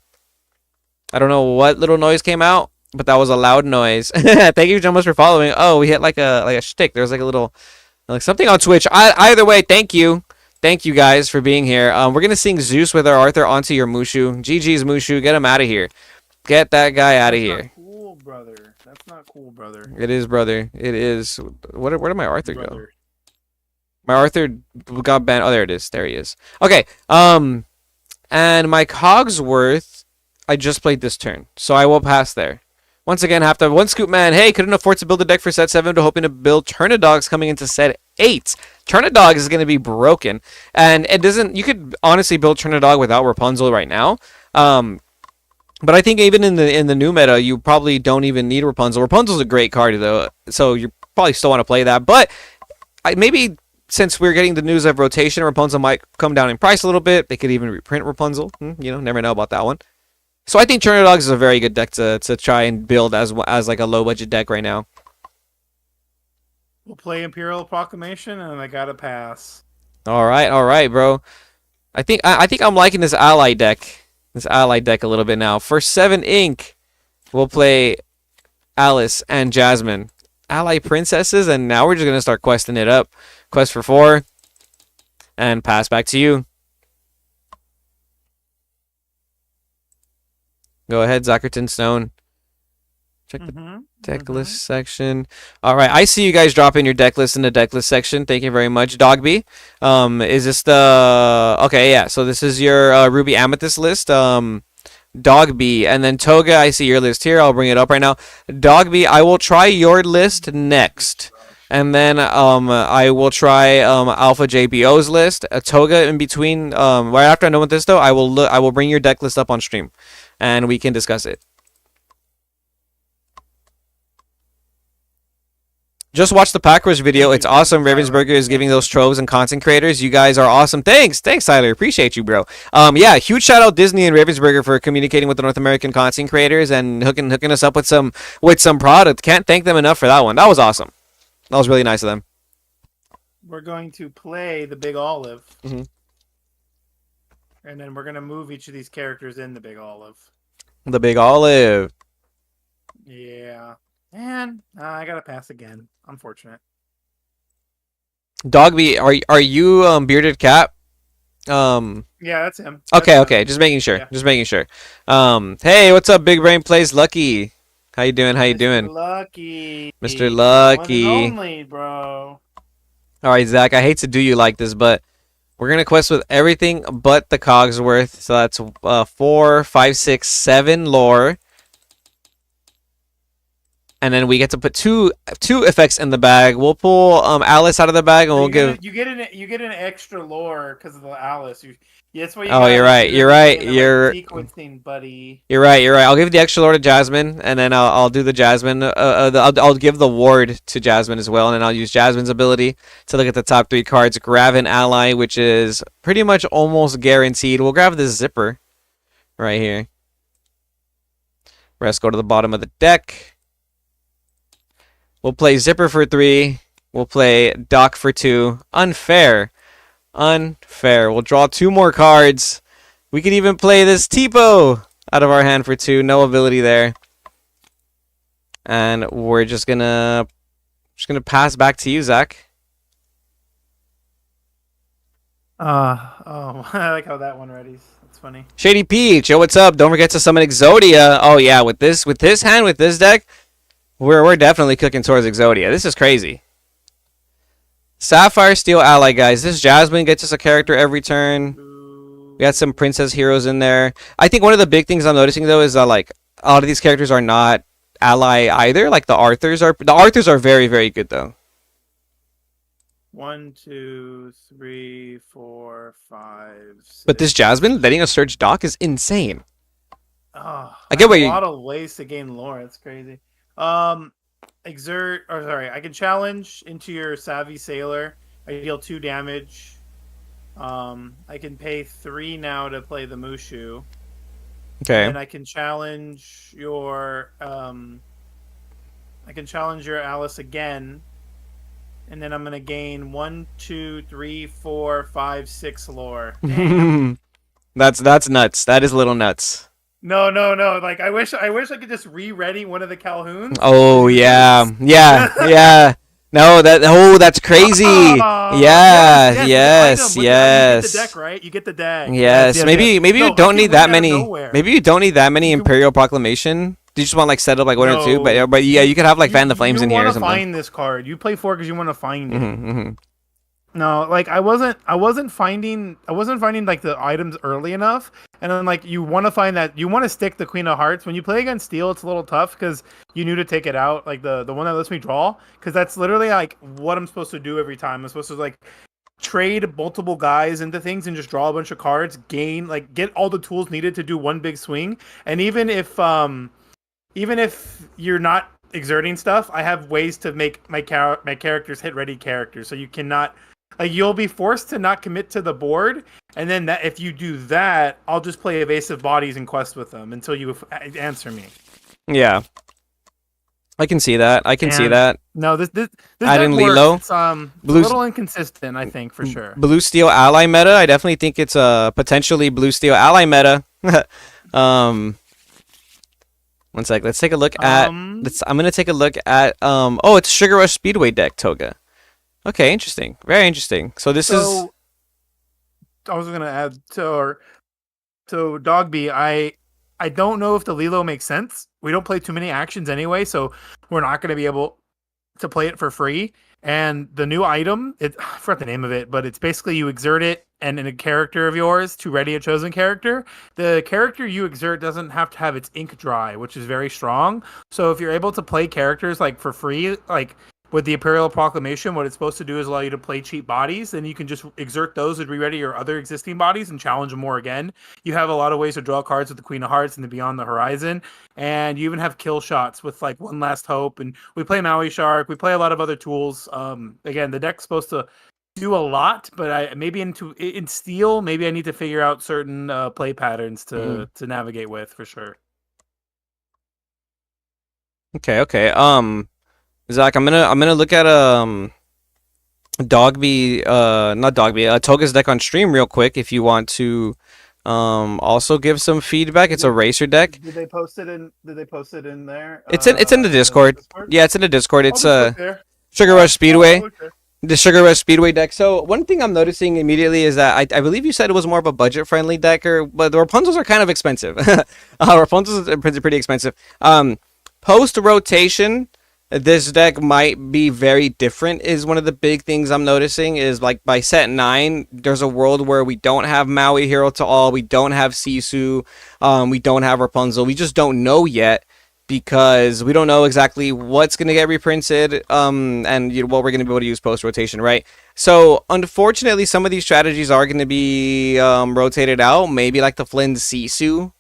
I don't know what little noise came out, but that was a loud noise. Thank you so much for following. Oh, we hit like a shtick. There was like a little like something on Twitch. Either way, thank you. Thank you guys for being here. We're gonna sing Zeus with our Arthur onto your Mushu. GG's Mushu. Get him out of here. Get that guy out of That's here. not cool, brother. That's not cool, brother. It is, brother. It is. Where did my Arthur go? Brother. My Arthur got banned. Oh, there it is. There he is. Okay. And my Cogsworth, I just played this turn, so I will pass there. Once again, have to have one scoop man. Hey, couldn't afford to build a deck for set 7 to hoping to build Turnidogs coming into set 8. Turnidogs is going to be broken, and it doesn't. You could honestly build Turnidog without Rapunzel right now. But I think even in the new meta, you probably don't even need Rapunzel. Rapunzel's a great card though, so you probably still want to play that. But maybe since we're getting the news of rotation, Rapunzel might come down in price a little bit. They could even reprint Rapunzel. Never know about that one. So I think Turnidogs is a very good deck to try and build as like a low budget deck right now. We'll play Imperial Proclamation, and I gotta pass. All right, bro. I think I'm liking this ally deck. This ally deck a little bit now. For 7 ink, we'll play Alice and Jasmine. Ally princesses, and now we're just gonna start questing it up. Quest for 4. And pass back to you. Go ahead, Zackerton Stone. Check the deck list section. All right, I see you guys dropping your deck list in the deck list section. Thank you very much, Dogby. Is this the... Okay, yeah, so this is your Ruby Amethyst list. Dogby, and then Toga, I see your list here. I'll bring it up right now. Dogby, I will try your list next. And then I will try Alpha JBO's list. Toga in between. Right after I'm done with this, though, I will bring your deck list up on stream, and we can discuss it. Just watch the Packers video. It's awesome. Ravensburger is giving those troves and content creators. You guys are awesome. Thanks, Tyler. Appreciate you, bro. Yeah, huge shout out Disney and Ravensburger for communicating with the North American content creators and hooking us up with some product. Can't thank them enough for that one. That was awesome. That was really nice of them. We're going to play the Big Olive. Mhm. And then we're going to move each of these characters in the Big Olive. The Big Olive. Yeah. Man, I got to pass again. Unfortunate. Dogby, are you Bearded Cat? Yeah, that's him. Okay. Just making sure. Yeah. Just making sure. Hey, what's up, Big Brain Plays Lucky? How you doing? Lucky. Mr. Lucky. One and only, bro. All right, Zach. I hate to do you like this, but we're gonna quest with everything but the Cogsworth. So that's 4, 5, 6, 7 lore. And then we get to put two effects in the bag. We'll pull Alice out of the bag, and we'll give. You get an extra lore because of the Alice. That's what you. Oh, you're right. You're right. Sequencing, buddy. You're right. I'll give the extra lore to Jasmine, and then I'll do the Jasmine. I'll give the ward to Jasmine as well, and then I'll use Jasmine's ability to look at the top 3 cards. Grab an ally, which is pretty much almost guaranteed. We'll grab this Zipper right here. Rest go to the bottom of the deck. We'll play Zipper for 3. We'll play Doc for 2. Unfair. We'll draw 2 more cards. We could even play this Tipo out of our hand for 2. No ability there. And we're just gonna pass back to you, Zach. I like how that one readies. That's funny. Shady Peach, yo, what's up? Don't forget to summon Exodia. Oh yeah, with this hand, with this deck, we're definitely cooking towards Exodia. This is crazy. Sapphire Steel Ally, guys. This Jasmine gets us a character every turn. We got some princess heroes in there. I think one of the big things I'm noticing though is that like a lot of these characters are not ally either. Like the Arthurs are very, very good though. 1, 2, 3, 4, 5. 6. But this Jasmine letting us search Doc is insane. Oh, I get what a you. lot of ways to gain lore. It's crazy. I can challenge into your Savvy Sailor. I deal 2 damage. I can pay 3 now to play the Mushu. And Okay. then I can challenge your Alice again. And then I'm gonna gain 1, 2, 3, 4, 5, 6 lore. Damn. That's nuts. That is a little nuts. No, no, no. Like I wish I could just re-ready one of the Calhouns to Oh do yeah, this. yeah, yeah. No, that's crazy. Yes, Yeah, yes, with the item, yes, with the you get the deck, yes, right? You get the deck. Yes, yes. yes, yes. Maybe you No, I don't can need win that out of many. nowhere. Maybe you don't need that You many can Imperial Proclamation. You just want like set up like one or two, no, but yeah, you could have like you Fan the Flames you in here want or to something. find this card. You play 4 because you want to find it. Hmm. No, like I wasn't finding like the items early enough, and then like you want to find that you want to stick the Queen of Hearts when you play against Steel. It's a little tough because you knew to take it out, like the one that lets me draw, because that's literally like what I'm supposed to do every time. I'm supposed to like trade multiple guys into things and just draw a bunch of cards, get all the tools needed to do one big swing, and even if you're not exerting stuff, I have ways to make my characters hit ready characters, so you cannot. Like you'll be forced to not commit to the board, and then that if you do that, I'll just play evasive bodies and quest with them until you answer me. Yeah, I can see that. I can see And that. no, this Add deck in works. Lilo, It's a blue little inconsistent, I think, for sure. blue steel ally meta. I definitely think it's a potentially blue steel ally meta. um, One sec. Let's take a look at. I'm gonna take a look at. Oh, it's Sugar Rush Speedway deck Toga. Okay, interesting. Very interesting. So this is. So I was gonna add so Dogby. I don't know if the Lilo makes sense. We don't play too many actions anyway, so we're not going to be able to play it for free. And the new item, I forgot the name of it, but it's basically you exert it and in a character of yours to ready a chosen character. The character you exert doesn't have to have its ink dry, which is very strong. So if you're able to play characters like for free, like with the Imperial Proclamation, what it's supposed to do is allow you to play cheap bodies. Then you can just exert those and re-ready your other existing bodies and challenge them more again. You have a lot of ways to draw cards with the Queen of Hearts and the Beyond the Horizon. And you even have kill shots with like One Last Hope. And we play Maui Shark. We play a lot of other tools. Again, the deck's supposed to do a lot, but in Steel, maybe I need to figure out certain play patterns to navigate with for sure. Okay. Okay. Zach, I'm gonna look at Dogby, not Dogby, Toga's deck on stream real quick if you want to also give some feedback. It's a racer deck. Did they post it in? Did they post it in there? It's in the Discord. Yeah, it's in the Discord. It's Sugar I'll Rush Speedway. look there. The Sugar Rush Speedway deck. So one thing I'm noticing immediately is that I believe you said it was more of a budget friendly deck, but the Rapunzels are kind of expensive. Rapunzels are pretty expensive. Post rotation, this deck might be very different. Is one of the big things I'm noticing is like by set 9, there's a world where we don't have Maui Hero to All, we don't have Sisu, we don't have Rapunzel. We just don't know yet, because we don't know exactly what's going to get reprinted, and what we're going to be able to use post rotation, right? So unfortunately, some of these strategies are going to be rotated out. Maybe like the Flynn Sisu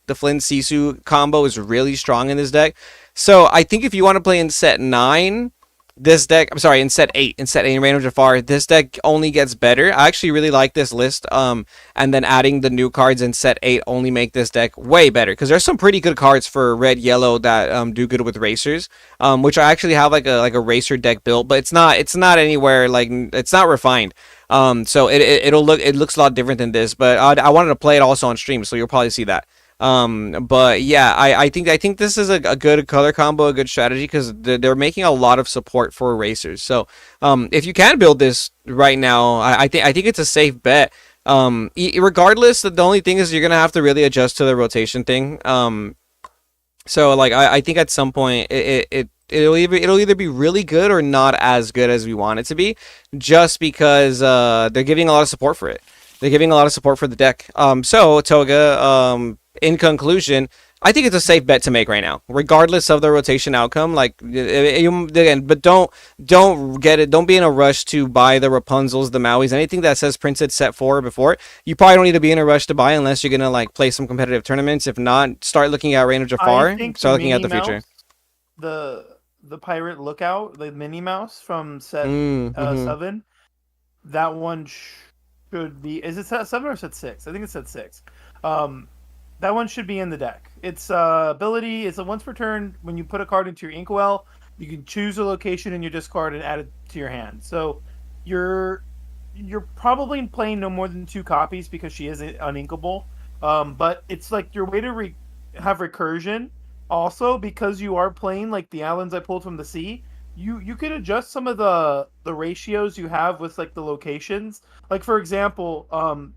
combo is really strong in this deck. So I think if you want to play in set 9, this deck, I'm sorry, in set 8, in Reign of Jafar, this deck only gets better. I actually really like this list, and then adding the new cards in set 8 only make this deck way better, because there's some pretty good cards for red, yellow that do good with racers, which I actually have like a racer deck built, but it's not anywhere, like, it's not refined. So it looks a lot different than this, but I wanted to play it also on stream, so you'll probably see that. But yeah, I think this is a good color combo, a good strategy, because they're making a lot of support for racers. So if you can build this right now, I think it's a safe bet. Regardless, the only thing is you're gonna have to really adjust to the rotation thing. So like I think at some point it'll either be really good or not as good as we want it to be, just because they're giving a lot of support for it. They're giving a lot of support for the deck. So Toga, in conclusion, I think it's a safe bet to make right now, regardless of the rotation outcome. Like, again, but don't get it. Don't be in a rush to buy the Rapunzels, the Mauis, anything that says printed set 4 before. You probably don't need to be in a rush to buy unless you're gonna like play some competitive tournaments. If not, start looking at Reign of Jafar. Start looking at the future. The the pirate lookout, the Minnie Mouse from set Mm-hmm. 7. That one should be. Is it set 7 or set 6? I think it's set 6. Um, that one should be in the deck. Its ability is a once per turn. When you put a card into your inkwell, you can choose a location in your discard and add it to your hand. So you're probably playing no more than 2 copies because she is uninkable. But it's like your way to have recursion. Also, because you are playing like the islands I pulled from the sea, you could adjust some of the ratios you have with like the locations. Like for example,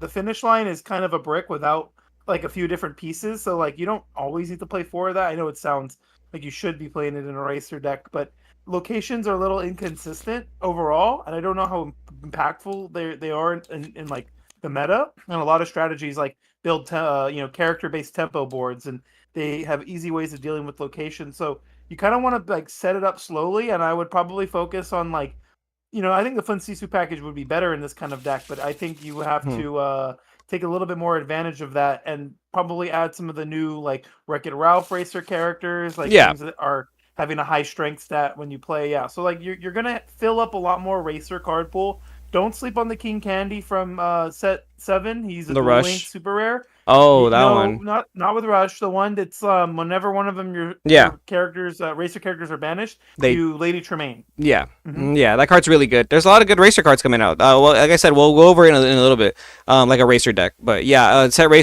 the finish line is kind of a brick without like a few different pieces. So like you don't always need to play 4 of that. I know it sounds like you should be playing it in a racer deck, but locations are a little inconsistent overall, and I don't know how impactful they are in like the meta. And a lot of strategies like build character based tempo boards, and they have easy ways of dealing with locations. So you kind of want to like set it up slowly, and I would probably focus on like I think the Fun Sisu package would be better in this kind of deck, but I think you have to take a little bit more advantage of that and probably add some of the new like Wreck-It Ralph racer characters, like Yeah. things that are having a high strength stat when you play. Yeah, so like you're gonna fill up a lot more racer card pool. Don't sleep on the King Candy from set 7. He's a The dual link Rush. super rare. Oh, that No, one. not with Rush. The one that's whenever one of them Yeah. your characters racer characters are banished, They you Lady Tremaine. Yeah. Hmm. Yeah, that card's really good. There's a lot of good racer cards coming out. Well, like I said, we'll go over it in a little bit, like a racer deck. But yeah, set 8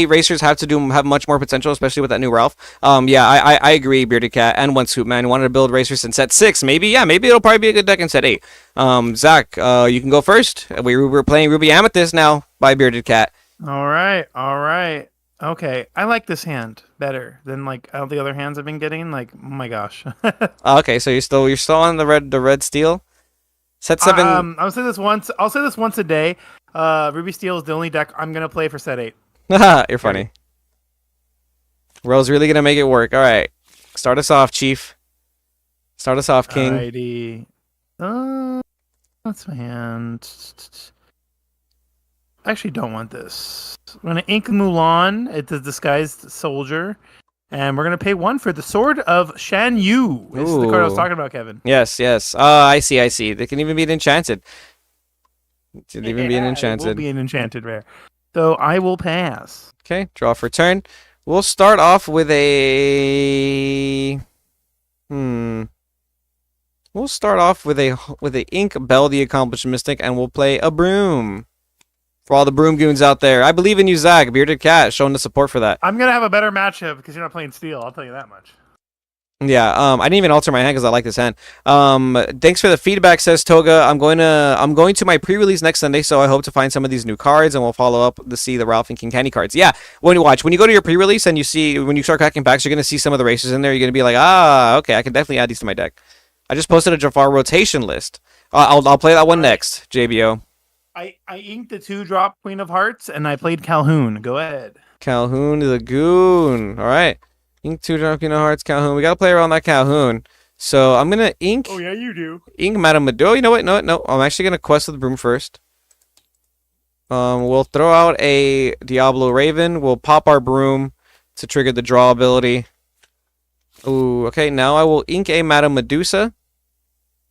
racers have much more potential, especially with that new Ralph. Yeah, I agree. Bearded Cat and One Swoop Man wanted to build racers in set 6. Maybe it'll probably be a good deck in set 8. Zach, you can go first. We're playing Ruby Amethyst now by Bearded Cat. All right. Okay, I like this hand better than like all the other hands I've been getting. Like, oh my gosh. Okay, so you're still on the red steel. Set 7. I'll say this once. I'll say this once a day. Ruby Steel is the only deck I'm gonna play for set 8. You're funny. Ro's really gonna make it work. All right, start us off, Chief. Start us off, King. Alrighty. That's my hand. I actually don't want this. I'm gonna ink Mulan. It's a disguised soldier, and we're gonna pay 1 for the Sword of Shan Yu. This is the card I was Ooh. talking about, Kevin. Yes. I see. They can even be an enchanted. It can even be an It will enchanted. be an enchanted rare. So I will pass. Okay, draw for turn. We'll start off with a. We'll start off with a Ink Bell the Accomplished Mystic, and we'll play a Broom. For all the Broom goons out there, I believe in you, Zach. Bearded Cat, showing the support for that. I'm gonna have a better matchup because you're not playing Steel. I'll tell you that much. Yeah, I didn't even alter my hand because I like this hand. Thanks for the feedback, says Toga. I'm going to my pre-release next Sunday, so I hope to find some of these new cards, and we'll follow up to see the Ralph and King Candy cards. Yeah, when you go to your pre-release and when you start cracking packs, you're gonna see some of the races in there. You're gonna be like, okay, I can definitely add these to my deck. I just posted a Jafar rotation list. I'll play that one next, JBO. I inked the 2-drop Queen of Hearts, and I played Calhoun. Go ahead. Calhoun the Goon. All right. Ink 2-drop Queen of Hearts, Calhoun. We gotta play around that Calhoun. So I'm gonna ink. Oh yeah, you do. Ink Madame Mado. You know what? No. I'm actually gonna quest with Broom first. We'll throw out a Diablo Raven. We'll pop our Broom to trigger the draw ability. Ooh, okay. Now I will ink a Madame Medusa.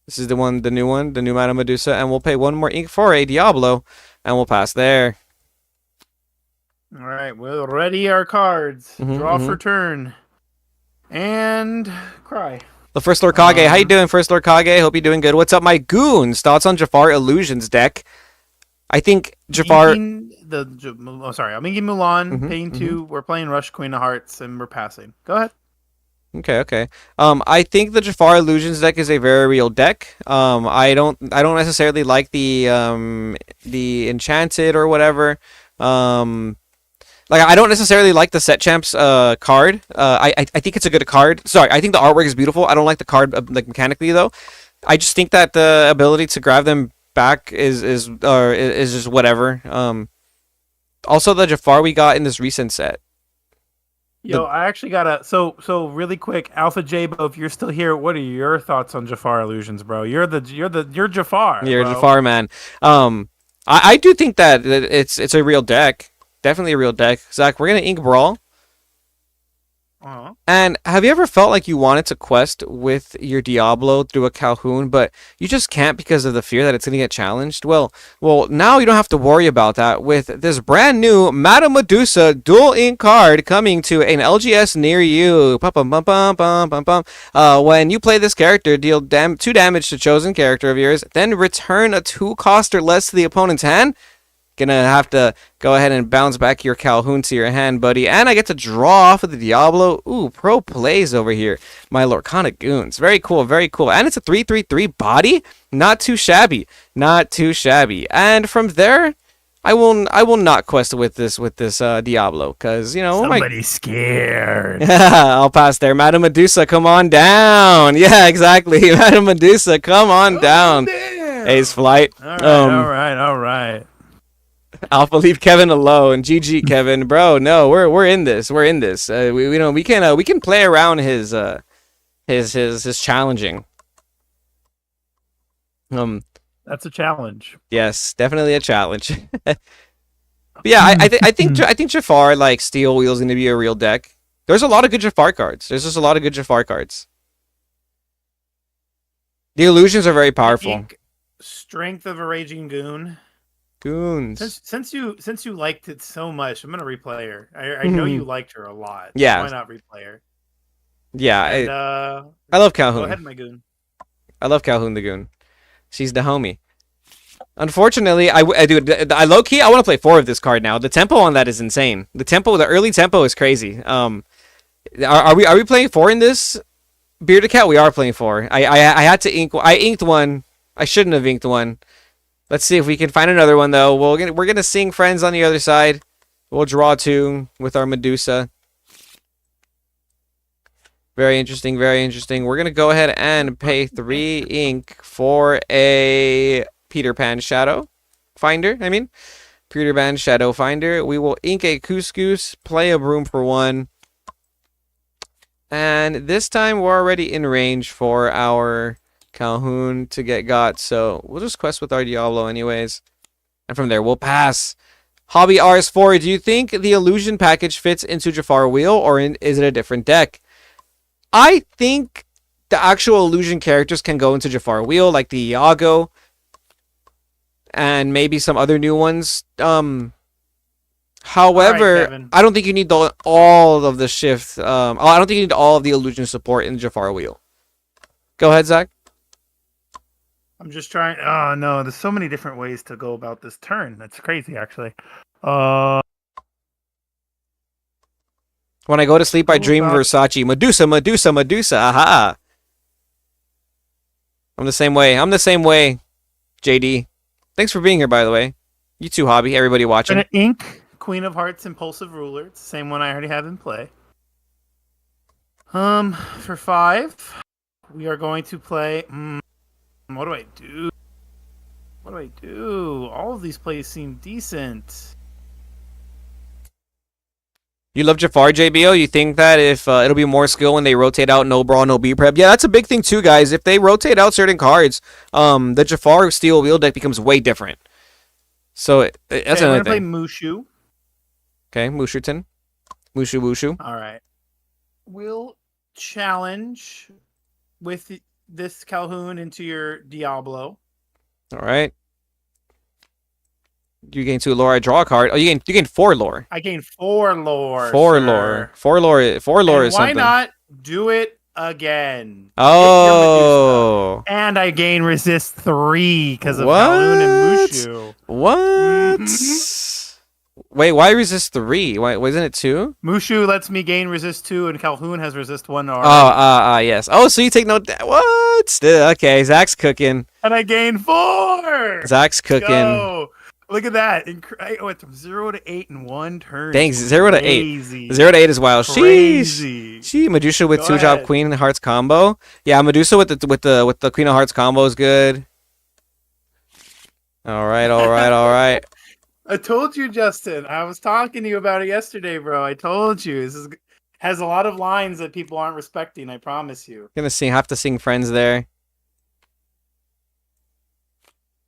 This is the new Madame Medusa, and we'll pay 1 more ink for a Diablo, and we'll pass there. All right, we'll ready our cards. Draw for turn. And cry. The First Lord Kage. How you doing, First Lord Kage? Hope you're doing good. What's up, my goons? Thoughts on Jafar Illusions deck? I think Jafar... I'm inking Mulan, paying 2. We're playing Rush Queen of Hearts, and we're passing. Go ahead. Okay. I think the Jafar Illusions deck is a very real deck. I don't necessarily like the Enchanted or whatever. Like I don't necessarily like the Set Champs card. I think it's a good card. Sorry, I think the artwork is beautiful. I don't like the card like mechanically though. I just think that the ability to grab them back is just whatever. Also the Jafar we got in this recent set. Yo, I actually got so really quick, Alpha Jabo, if you're still here, what are your thoughts on Jafar Illusions, bro? You're Jafar. You're bro. Jafar, man. I do think that it's a real deck. Definitely a real deck. Zach, we're gonna ink Brawl. Uh-huh. And have you ever felt like you wanted to quest with your Diablo through a Calhoun, but you just can't because of the fear that it's going to get challenged? Well, now you don't have to worry about that with this brand new Madame Medusa Dual Ink card coming to an LGS near you. When you play this character, deal 2 damage to chosen character of yours, then return a 2 cost or less to the opponent's hand. Gonna have to go ahead and bounce back your Calhoun to your hand, buddy. And I get to draw off of the Diablo. Ooh, pro plays over here. My Lorcana Goons. Very cool, very cool. And it's a 3/3/3 body. Not too shabby. Not too shabby. And from there, I will not quest with this Diablo. Cause Somebody's scared. I'll pass there. Madame Medusa, come on down. Yeah, exactly. Madame Medusa, come on down. Damn. Ace Flight. All right. Alpha, leave Kevin alone. GG, Kevin, bro. No, we're in this. We're in this. We can play around his challenging. That's a challenge. Yes, definitely a challenge. But yeah, I think Jafar like Steel Wheel is going to be a real deck. There's a lot of good Jafar cards. There's just a lot of good Jafar cards. The illusions are very powerful. Strength of a Raging Goon. Goons. Since you liked it so much, I'm gonna replay her. I know you liked her a lot. Yeah. Why not replay her? Yeah. And, I love Calhoun. Go ahead, my goon. I love Calhoun the Goon. She's the homie. Unfortunately, I low key I want to play 4 of this card now. The tempo on that is insane. The early tempo is crazy. Are we playing 4 in this? Bearded Cat, we are playing 4. I had to ink. I inked one. I shouldn't have inked one. Let's see if we can find another one, though. We're gonna sing Friends on the other side. We'll draw 2 with our Medusa. Very interesting, very interesting. We're gonna go ahead and pay 3 ink for a Peter Pan Shadow Finder. Peter Pan Shadow Finder. We will ink a Couscous, play a Broom for 1. And this time we're already in range for our Calhoun to get got, so we'll just quest with our Diablo anyways. And from there, we'll pass. Hobby RS4, do you think the Illusion package fits into Jafar Wheel, or is it a different deck? I think the actual Illusion characters can go into Jafar Wheel, like the Iago, and maybe some other new ones. However, right, I don't think you need all of the shift. I don't think you need all of the Illusion support in Jafar Wheel. Go ahead, Zach. I'm just trying. Oh no, there's so many different ways to go about this turn. That's crazy, actually. When I go to sleep, I dream Versace. Medusa, Medusa, Medusa. Aha. I'm the same way. JD. Thanks for being here, by the way. You too, Hobby. Everybody watching. Gonna ink Queen of Hearts Impulsive Ruler. It's the same one I already have in play. For 5, we are going to play. What do I do? All of these plays seem decent. You love Jafar, JBO? You think that if it'll be more skill when they rotate out no brawl, no B prep? Yeah, that's a big thing too, guys. If they rotate out certain cards, the Jafar Steel Wheel deck becomes way different. So that's another thing. I'm going to play Mushu. Okay, Mushuton. Wushu. All right. We'll challenge with this Calhoun into your Diablo. All right. You gain 2 lore. I draw a card. Oh, you gain 4 lore. I gain 4 lore. 4 lore. 4 lore is why something. Why not do it again? Oh. And I gain resist 3 because of Calhoun and Mushu. What? Wait, why resist 3? Why wasn't it 2? Mushu lets me gain resist 2, and Calhoun has resist 1 already. Yes. Oh, so you take no. What? Okay, Zach's cooking. And I gain 4. Zach's cooking. Go. Look at that. I went from 0 to 8 in 1 turn. Thanks, 0 to 8. 0 to 8 is wild. Crazy. Sheesh. Medusa with 2-drop Queen Hearts combo. Yeah, Medusa with the Queen of Hearts combo is good. All right. I told you, Justin. I was talking to you about it yesterday, bro. I told you. This has a lot of lines that people aren't respecting, I promise you. Have to sing Friends there.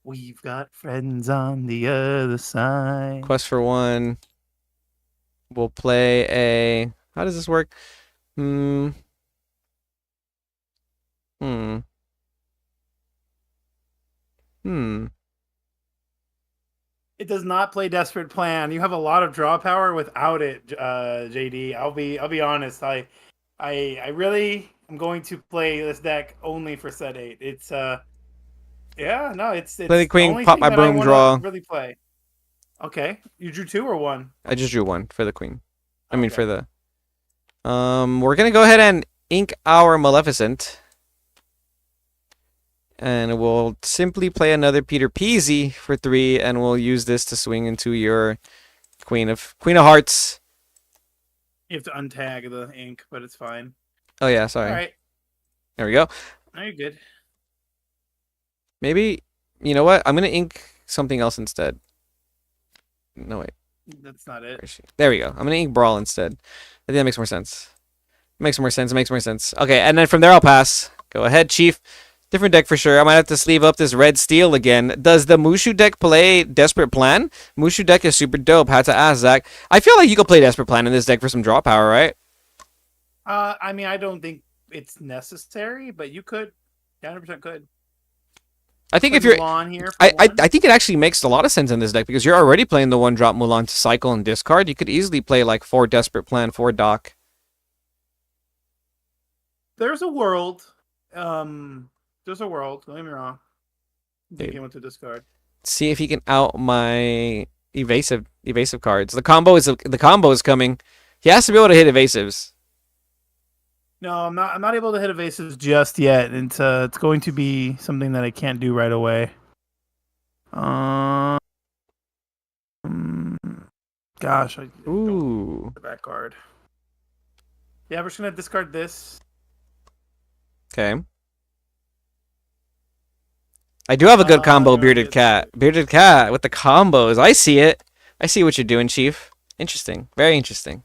We've got friends on the other side. Quest for 1. We'll play a... How does this work? Hmm. Hmm. Hmm. It does not play Desperate Plan. You have a lot of draw power without it, JD. I'll be honest. I really am going to play this deck only for set 8. It's yeah, no, Play the it's the queen, only pop thing my that I broom, want to draw. really play. Okay, you drew 2 or 1? I just drew one for the queen. I mean for Okay. the we're gonna go ahead and ink our Maleficent. And we'll simply play another Peter Peasy for 3, and we'll use this to swing into your Queen of Hearts. You have to untag the ink, but it's fine. Oh yeah, All sorry. right. There we go. No, you're good. Maybe, you know what? I'm gonna ink something else instead. No wait, That's not it. where is she? There we go. I'm gonna ink Brawl instead. I think that makes more sense. Makes more sense. Makes more sense. Okay, and then from there I'll pass. Go ahead, Chief. Different deck for sure. I might have to sleeve up this red steel again. Does the Mushu deck play Desperate Plan? Mushu deck is super dope. Had to ask Zach. I feel like you could play Desperate Plan in this deck for some draw power, right? I mean, I don't think it's necessary, but you could. 100% could. I think Play if you're, Mulan here for I 1. think it actually makes a lot of sense in this deck because you're already playing the 1-drop Mulan to cycle and discard. You could easily play like 4 Desperate Plan, 4 Doc. There's a world. There's a world. Don't get me wrong. Dude. He went to discard. See if he can out my evasive cards. The combo is coming. He has to be able to hit evasives. No, I'm not. I'm not able to hit evasives just yet. It's going to be something that I can't do right away. Gosh, I Ooh. don't the back card. Yeah, we're just gonna discard this. Okay. I do have a good combo, I don't Bearded get Cat. Bearded Cat with the combos. I see it. I see what you're doing, Chief. Interesting. Very interesting.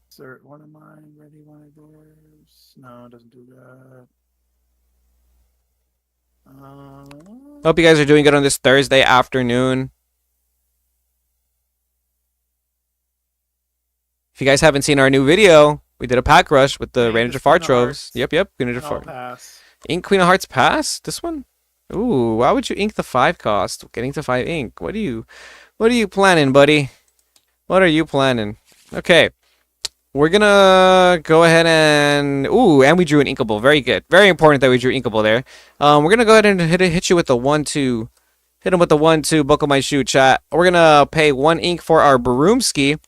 Insert one of mine. Ready one of yours. No, it doesn't do that. Hope you guys are doing good on this Thursday afternoon. If you guys haven't seen our new video, we did a pack rush with the Hey, Ranger just Jafar Queen of troves. Hearts. Yep, Queen of I'll Jafar. pass. Ink Queen of Hearts pass? This one? Ooh, why would you ink the 5 cost? Getting to 5 ink. What are you planning, buddy? What are you planning? Okay. We're gonna go ahead and and we drew an inkable. Very good. Very important that we drew inkable there. We're gonna go ahead and hit you with the 1-2. Hit him with the 1-2. Buckle my shoe, chat. We're gonna pay 1 ink for our Broomski.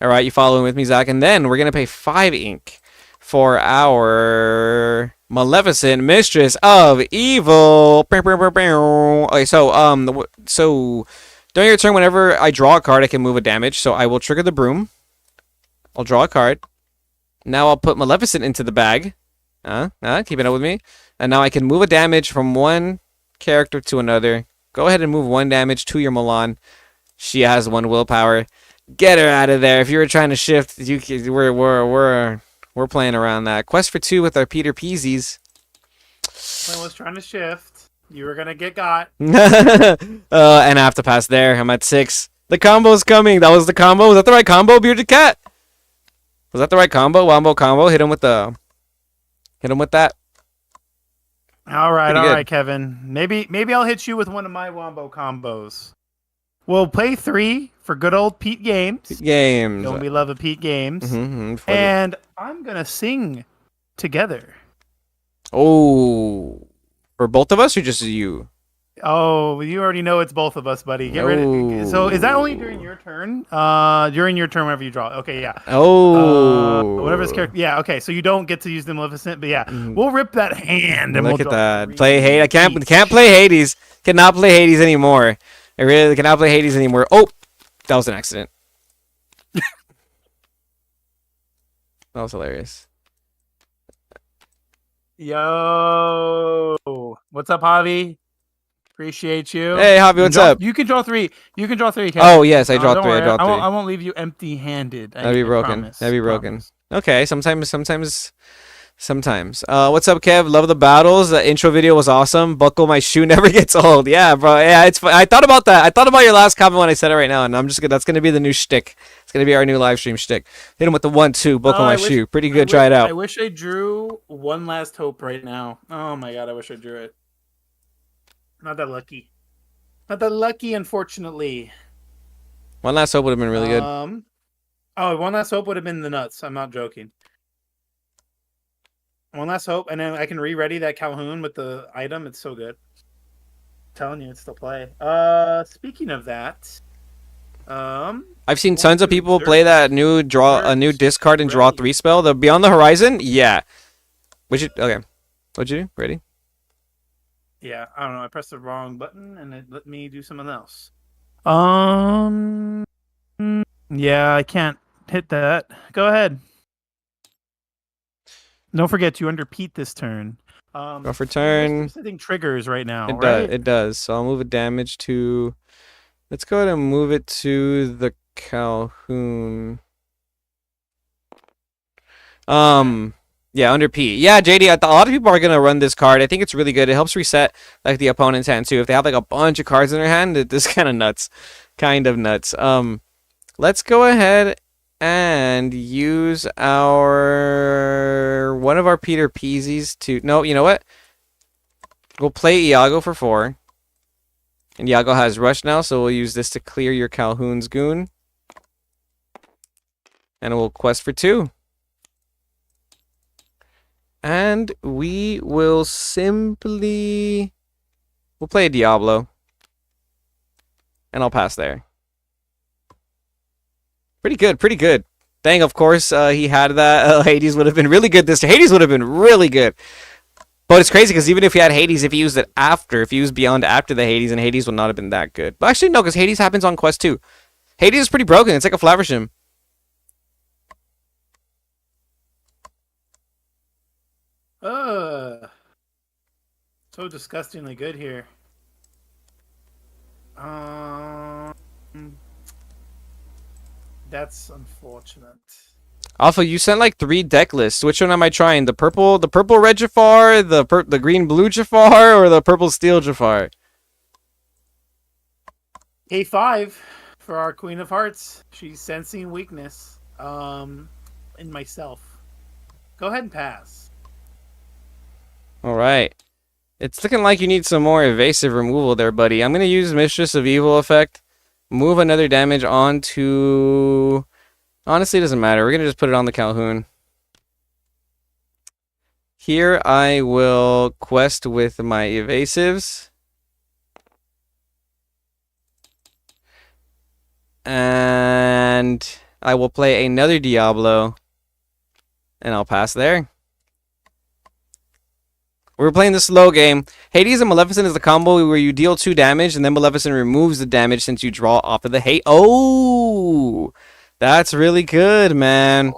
All right, you following with me, Zach? And then we're gonna pay 5 ink for our Maleficent, Mistress of Evil. Okay, so during your turn, whenever I draw a card, I can move a damage. So I will trigger the broom. I'll draw a card. Now I'll put Maleficent into the bag. Keeping up with me. And now I can move a damage from one character to another. Go ahead and move 1 damage to your Mulan. She has 1 willpower. Get her out of there. If you were trying to shift, we're playing around that. Quest for 2 with our Peter Peasies. When I was trying to shift, you were gonna get got. And I have to pass there. I'm at 6. The combo's coming. That was the combo. Was that the right combo, Bearded Cat? Was that the right combo? Wombo combo. Hit him with that. All right, Pretty all good. right, Kevin. Maybe I'll hit you with one of my wombo combos. We'll play 3 for good old Pete Games. Games. Don't we love a Pete Games? Mm-hmm. And I'm gonna sing together. Oh, for both of us or just you? Oh, you already know it's both of us, buddy. Get rid of. So is that only during your turn? During your turn, whenever you draw. Okay, yeah. Whatever his character. Yeah. Okay, so you don't get to use the Maleficent, but yeah, we'll rip that hand and Look we'll at draw that. Play Hades. Can't play Hades. Cannot play Hades anymore. I really cannot play Hades anymore. Oh, that was an accident. That was hilarious. Yo, what's up, Javi? Appreciate you. Hey, Javi, what's up? You can draw 3. You can draw 3. Kevin. Oh yes, I draw don't 3. worry. I draw 3. I won't leave you empty-handed. That'd be broken. Promise. That'd be broken. Okay, sometimes Sometimes. What's up, Kev? Love the battles. The intro video was awesome. Buckle my shoe never gets old. Yeah, bro. Yeah, it's fun. I thought about that. I thought about your last comment when I said it right now, and I'm just gonna. That's gonna be the new shtick. It's gonna be our new live stream shtick. Hit him with the 1-2. Buckle my shoe. Pretty good. Try it out. I wish I drew One Last Hope right now. Oh my god, I wish I drew it. Not that lucky. Not that lucky, unfortunately. One Last Hope would have been really good. Oh, One Last Hope would have been the nuts. I'm not joking. One Last Hope, and then I can re-ready that Calhoun with the item. It's so good. I'm telling you, it's still play. Speaking of that, I've seen tons of people play that new discard and draw 3 spell. The Beyond the Horizon. Yeah. Okay. What'd you do? Ready? Yeah, I don't know. I pressed the wrong button, and it let me do something else. Yeah, I can't hit that. Go ahead. Don't forget you underpeat this turn. Go for turn. Setting triggers right now. It does. So I'll move a damage to. Let's go ahead and move it to the Calhoun. Yeah, under P. Yeah, JD, a lot of people are gonna run this card. I think it's really good. It helps reset like the opponent's hand too. If they have like a bunch of cards in their hand, this kind of nuts. Let's go ahead and use one of our Peter Peasies to. No, you know what? We'll play Iago for 4. And Iago has Rush now, so we'll use this to clear your Calhoun's Goon. And we'll quest for 2. And we will simply... We'll play a Diablo. And I'll pass there. Pretty good, pretty good. Dang, of course, he had that. Hades would have been really good this turn. Hades would have been really good. But it's crazy because even if he had Hades, if he used it after, if he used Beyond after the Hades, and Hades would not have been that good. But actually, no, because Hades happens on Quest 2. Hades is pretty broken. It's like a Flaversham. So disgustingly good here. That's unfortunate. Alpha, you sent like 3 deck lists. Which one am I trying? The purple red Jafar, the green blue Jafar, or the purple steel Jafar? K5 for our Queen of Hearts. She's sensing weakness. In myself. Go ahead and pass. All right. It's looking like you need some more evasive removal there, buddy. I'm gonna use Mistress of Evil effect. Move another damage onto. Honestly, it doesn't matter. We're going to just put it on the Calhoun. Here, I will quest with my evasives. And I will play another Diablo. And I'll pass there. We're playing the slow game. Hades and Maleficent is the combo where you deal 2 damage, and then Maleficent removes the damage since you draw off of the hate. Oh! That's really good, man.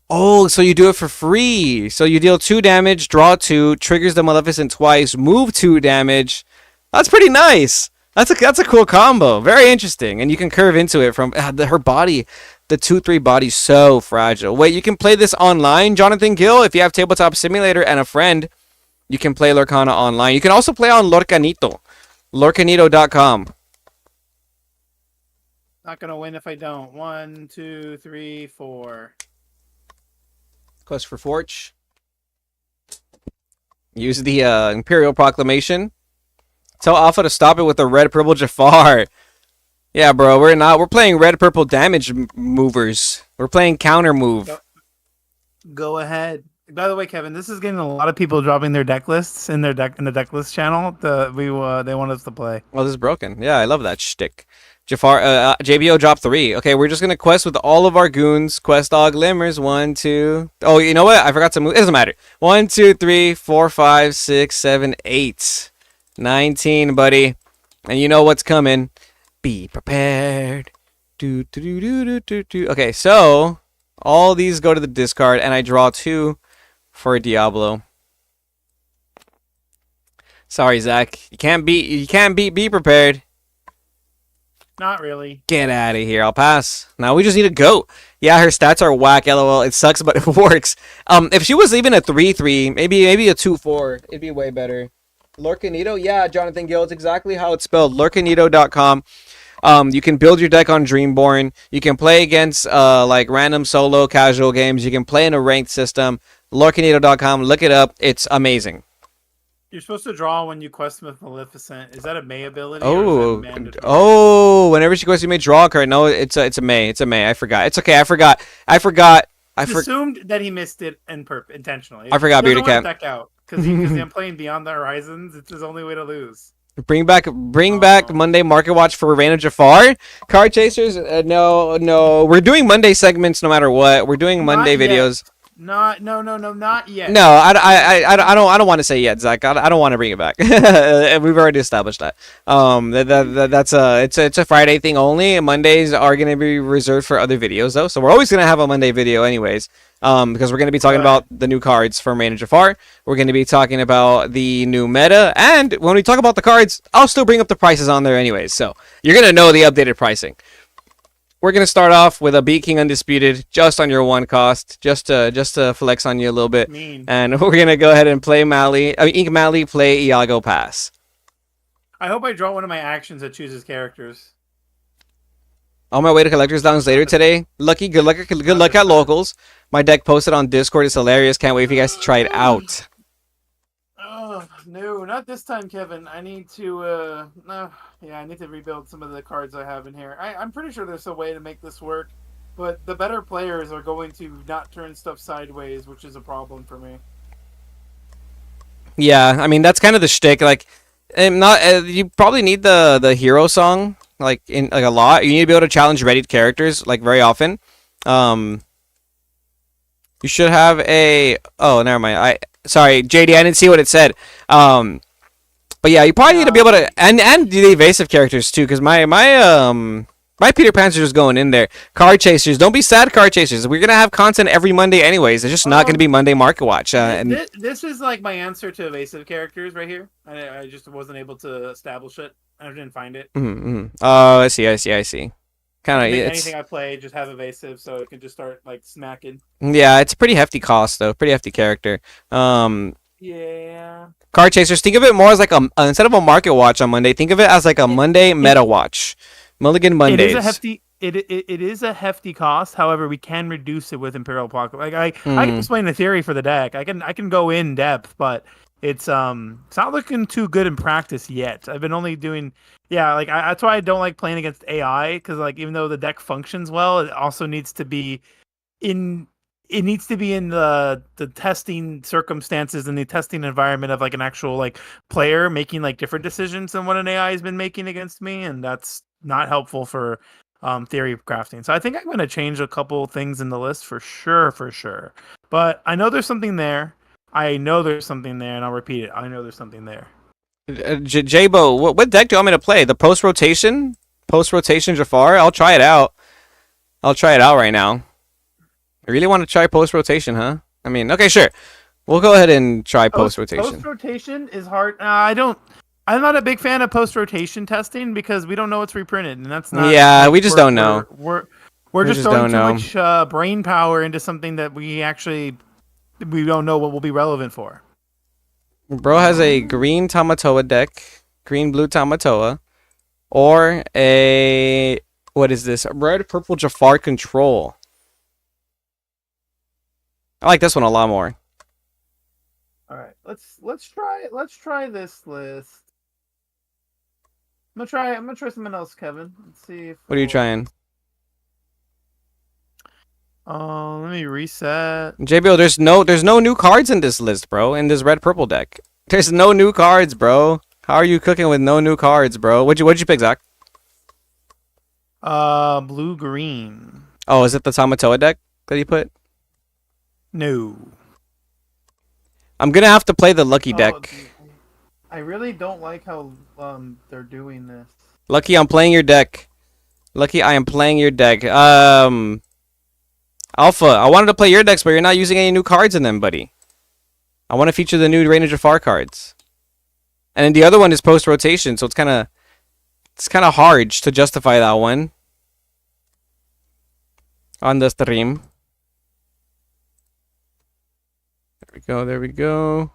Oh, so you do it for free. So you deal 2 damage, draw 2, triggers the Maleficent twice, move 2 damage. That's pretty nice. That's a cool combo. Very interesting. And you can curve into it from her body. The 2/3 body's so fragile. Wait, you can play this online, Jonathan Gill? If you have Tabletop Simulator and a friend, you can play Lorcana online. You can also play on Lorcanito. Lorcanito.com. Not gonna win if I don't. 1, 2, 3, 4. Quest for Forge. Use the Imperial Proclamation. Tell Alpha to stop it with the red purple Jafar. Yeah, bro, we're playing red purple damage movers. We're playing counter move. Go ahead. By the way, Kevin, this is getting a lot of people dropping their deck lists in the deck list channel. They want us to play. Oh, this is broken. Yeah, I love that shtick. Jafar, JBO drop 3. Okay, we're just gonna quest with all of our goons. Quest all glimmers. 1, 2. Oh, you know what? I forgot to move. It doesn't matter. 1, 2, 3, 4, 5, 6, 7, 8, 19, buddy. And you know what's coming. Be prepared. Okay, so all these go to the discard, and I draw 2 for a Diablo. Sorry, Zach. You can't beat. Be prepared. Not really. Get out of here. I'll pass. Now we just need a goat. Yeah, her stats are whack. LOL. It sucks, but it works. If she was even a 3-3, maybe a 2-4, it'd be way better. Lorcanito? Yeah, Jonathan Gill. It's exactly how it's spelled. Lorcanito.com. You can build your deck on Dreamborn. You can play against like random solo casual games. You can play in a ranked system. Lorcanito.com. Look it up. It's amazing. You're supposed to draw when you quest with Maleficent. Is that a May ability? Oh, or is that mandatory? oh! Whenever she goes, you may draw a card. No, it's a May. It's a May. I forgot. It's okay. I forgot. I assumed that he missed it intentionally. I forgot. Beauty Cat. Deck out because I'm playing Beyond the Horizons. It's his only way to lose. Bring back Monday Market Watch for Reign of Jafar. Card Chasers. No. We're doing Monday segments no matter what. We're doing Monday videos. Not yet. No, I don't want to say yet, Zach. I don't want to bring it back. We've already established that. It's a Friday thing only. Mondays are going to be reserved for other videos though, so we're always going to have a Monday video anyways. Because we're going to be talking about the new cards from Reign of Jafar. We're going to be talking about the new meta, and when we talk about the cards, I'll still bring up the prices on there anyways. So you're going to know the updated pricing. We're going to start off with a Beat King Undisputed, just on your one cost, just to flex on you a little bit. Mean. And we're going to go ahead and play Ink Mally, play Iago Pass. I hope I draw one of my actions that chooses characters. On my way to Collector's Lounge later today. Good luck at locals. My deck posted on Discord is hilarious. Can't wait for you guys to try it out. Oh, no, not this time, Kevin. I need to, I need to rebuild some of the cards I have in here. I'm pretty sure there's a way to make this work, but the better players are going to not turn stuff sideways, which is a problem for me. Yeah, I mean, that's kind of the shtick. Like, you probably need the hero song, like, in like a lot. You need to be able to challenge readied characters, like, very often. You should have a... Oh, never mind. Sorry, JD, I didn't see what it said. But yeah, you probably need to be able to and the evasive characters too, because my Peter Pan's just going in there. Card Chasers, don't be sad, Card Chasers. We're gonna have content every Monday anyways. It's just not gonna be Monday Market Watch. This is like my answer to evasive characters right here. I just wasn't able to establish it. I didn't find it. Oh, I see. Kind of anything I play just have evasive, so it can just start like smacking. Yeah, it's a pretty hefty cost though. Pretty hefty character. Yeah. Card Chasers, think of it more as like instead of a Market Watch on Monday, think of it as like a Monday Meta Watch. Mulligan Mondays. It is a hefty cost. However, we can reduce it with Imperial Pocket. Like I can explain the theory for the deck. I can go in depth, but it's not looking too good in practice yet. I've been only doing that's why I don't like playing against AI, because like even though the deck functions well, it also needs to be in the testing circumstances and the testing environment of like an actual like player making like different decisions than what an AI has been making against me, and that's not helpful for theory crafting. So I think I'm going to change a couple things in the list for sure. But I know there's something there. And I'll repeat it. I know there's something there. Jabo, what deck do you want me to play? The post rotation Jafar? I'll try it out. Right now. I really want to try post rotation, huh? I mean, okay, sure. We'll go ahead and try post rotation. Post rotation is hard. I'm not a big fan of post rotation testing because we don't know what's reprinted, and that's not. Yeah, we just don't know. We're just throwing too much brain power into something that we don't know what will be relevant for. Bro has a green Tamatoa deck, green blue Tamatoa, or a what is this? Red purple Jafar control. I like this one a lot more. All right, let's try this list. I'm gonna try something else, Kevin. Let's see if what are you trying? Let me reset. JBO, there's no new cards in this list, bro. In this red purple deck, there's no new cards, bro. How are you cooking with no new cards, bro? What'd you pick, Zach? Blue green. Oh, is it the Tamatoa deck that you put? No. I'm gonna have to play the Lucky deck. I really don't like how they're doing this. Lucky, I'm playing your deck. Lucky, I am playing your deck. Alpha, I wanted to play your decks, but you're not using any new cards in them, buddy. I want to feature the new Reign of Jafar cards. And then the other one is post-rotation, so it's kind of... It's kind of hard to justify that one on the stream. There we go. There we go.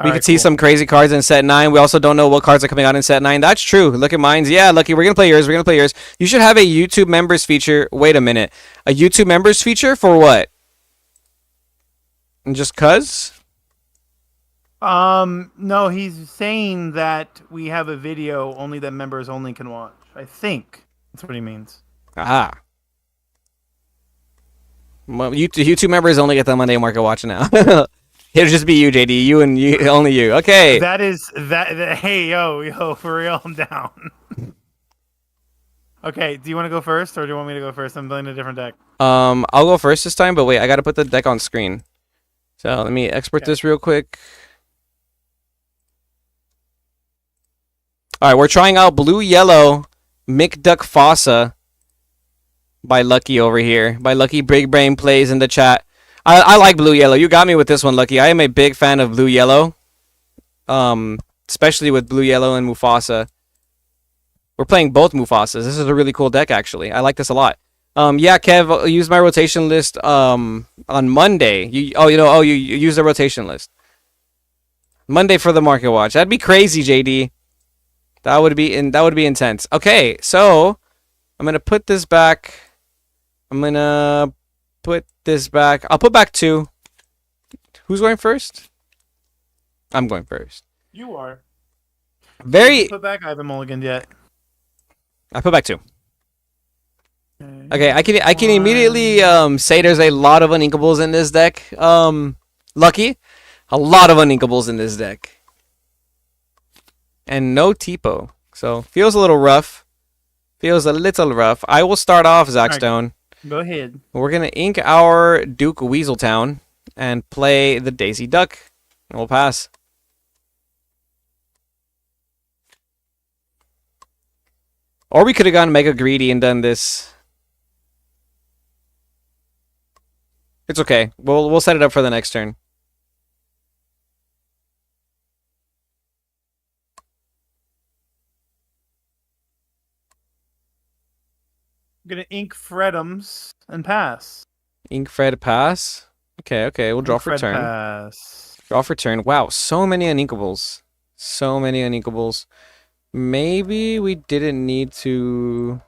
We could see some crazy cards in set 9. We also don't know what cards are coming out in set 9. That's true. Look at mines. Yeah, Lucky, we're going to play yours. We're going to play yours. You should have a YouTube members feature. Wait a minute. A YouTube members feature for what? And just cuz? No, he's saying that we have a video only that members only can watch. I think that's what he means. Aha. Well, YouTube members only get the Monday Market Watch now. It'll just be you, JD. You and you, only you. Okay. That is that. Hey, yo, for real, I'm down. Okay, do you want to go first, or do you want me to go first? I'm building a different deck. I'll go first this time, but wait, I gotta put the deck on screen. So let me export this real quick. All right, we're trying out Blue Yellow McDuck Fossa by Lucky over here. By Lucky Big Brain Plays in the chat. I like Blue Yellow. You got me with this one, Lucky. I am a big fan of Blue Yellow. Especially with Blue Yellow and Mufasa. We're playing both Mufasas. This is a really cool deck, actually. I like this a lot. Yeah, Kev, I'll use my rotation list on Monday. You use the rotation list. Monday for the Market Watch. That'd be crazy, JD. That would be intense. Okay, so I'm gonna put this back. I'm gonna put this back. I'll put back 2. Who's going first? I'm going first. You are. Very. Put back. I haven't mulliganed yet. I put back 2. Okay, I can immediately say there's a lot of uninkables in this deck. Lucky, a lot of uninkables in this deck. And no Tipo. So, feels a little rough. Feels a little rough. I will start off, Zach Right. Stone. Go ahead. We're going to ink our Duke Weaseltown and play the Daisy Duck. And we'll pass. Or we could have gone mega greedy and done this. It's okay. We'll set it up for the next turn. I'm gonna ink Fredums and pass. Ink Fred pass. Okay. We'll draw for Fred turn. Pass. Draw for turn. Wow, so many uninkables. So many uninkables. Maybe we didn't need to...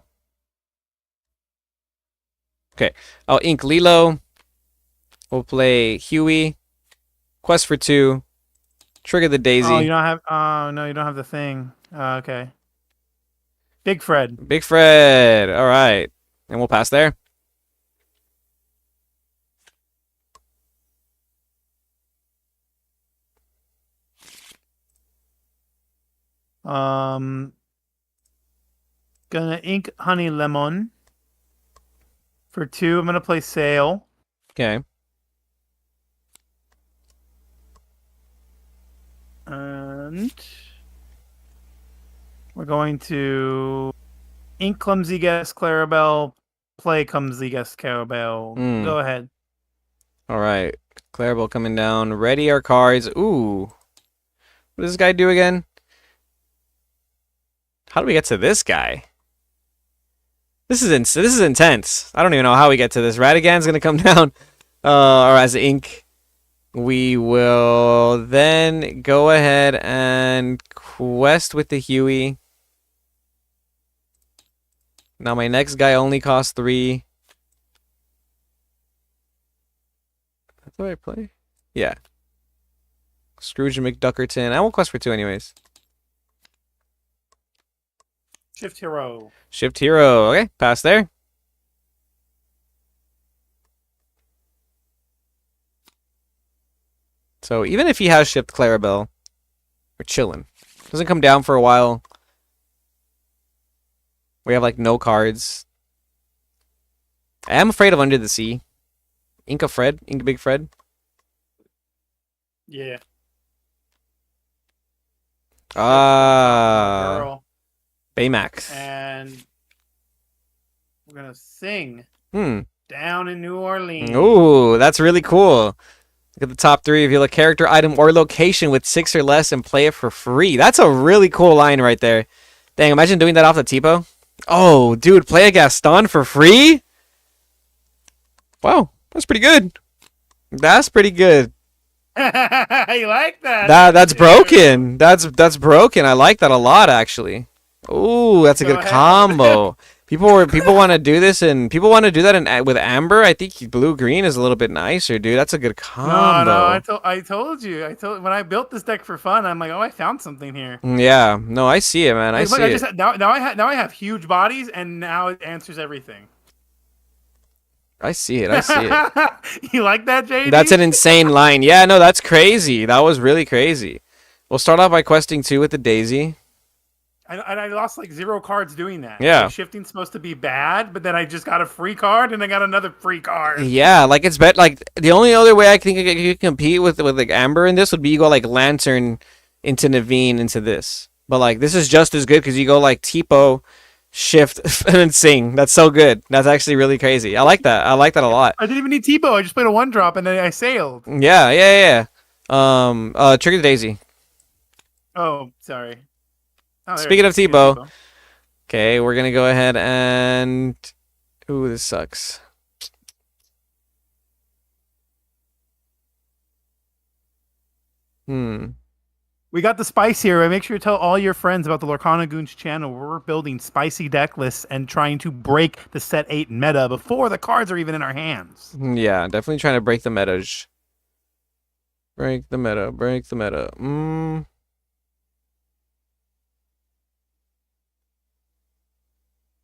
Okay. I'll ink Lilo. We'll play Huey. Quest for 2. Trigger the Daisy. Oh, you don't have. Oh no, you don't have the thing. Okay. Big Fred. Big Fred. All right. And we'll pass there. Gonna ink Honey Lemon. For 2, I'm gonna play Sail. Okay. And we're going to ink Clumsy Guest Clarabelle, play Clumsy Guest Clarabelle. Go ahead. All right. Clarabelle coming down. Ready our cards. Ooh. What does this guy do again? How do we get to this guy? This is intense. I don't even know how we get to this. Ratigan's gonna come down. Or as ink. We will then go ahead and quest with the Huey. Now my next guy only costs 3. That's what I play? Yeah. Scrooge and McDuckerton. I won't quest for 2 anyways. Shift Hero. Shift Hero. Okay, pass there. So even if he has Shift Clarabelle, we're chilling. Doesn't come down for a while. We have like no cards. I am afraid of Under the Sea. Inca Fred. Inca Big Fred. Yeah. Ah. Baymax. And we're gonna sing Hmm. Down in New Orleans. Ooh, that's really cool. Look at the top 3. Reveal a character, item, or location with 6 or less and play it for free. That's a really cool line right there. Dang, imagine doing that off the Tipo. Oh, dude, play a Gaston for free? Wow, that's pretty good. That's pretty good. You like that? That's broken. That's broken. I like that a lot, actually. Ooh, that's a Go good ahead. combo. People want to do this, and people want to do that with Amber. I think blue green is a little bit nicer, dude. That's a good combo. No, I told you. When I built this deck for fun, I'm like, oh, I found something here. Yeah, no, I see it, man. I Like, see look, it. now I have huge bodies, and now it answers everything. I see it. I see it. You like that, JD? That's an insane line. Yeah, no, that's crazy. That was really crazy. We'll start off by questing 2 with the Daisy. I lost like 0 cards doing that. Yeah. Like, shifting's supposed to be bad, but then I just got a free card and I got another free card. Yeah, like it's bet like the only other way I think you could compete with like Amber in this would be you go like Lantern into Naveen into this. But like this is just as good because you go like Tipo, Shift, and then Sing. That's so good. That's actually really crazy. I like that. I like that a lot. I didn't even need Tipo. I just played a 1-drop and then I sailed. Yeah. Trigger the Daisy. Oh, sorry. Oh, there Speaking it of is. Tipo. Okay, we're gonna go ahead and ooh, this sucks. We got the spice here. Make sure you tell all your friends about the Lorcana Goons channel. We're building spicy deck lists and trying to break the set 8 meta before the cards are even in our hands. Yeah, definitely trying to break the metas. Break the meta. Break the meta.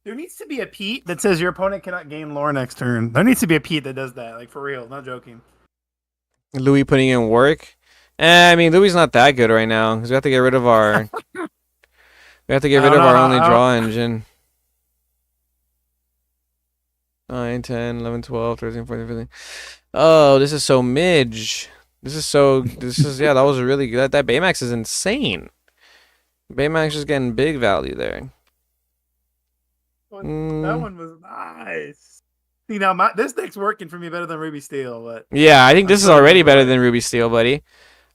There needs to be a Pete that says your opponent cannot gain lore next turn. There needs to be a Pete that does that, like for real, not joking. Louis putting in work. I mean, Louis not that good right now because we have to get rid of our. We have to get rid of our only draw engine. 9, 10, 11, 12, 13, 14, 15. Oh, this is so midge. This is yeah, that was really good. That Baymax is insane. Baymax is getting big value there. That one was nice. See, now this deck's working for me better than Ruby Steel, but yeah, I think this is already better than Ruby Steel, buddy.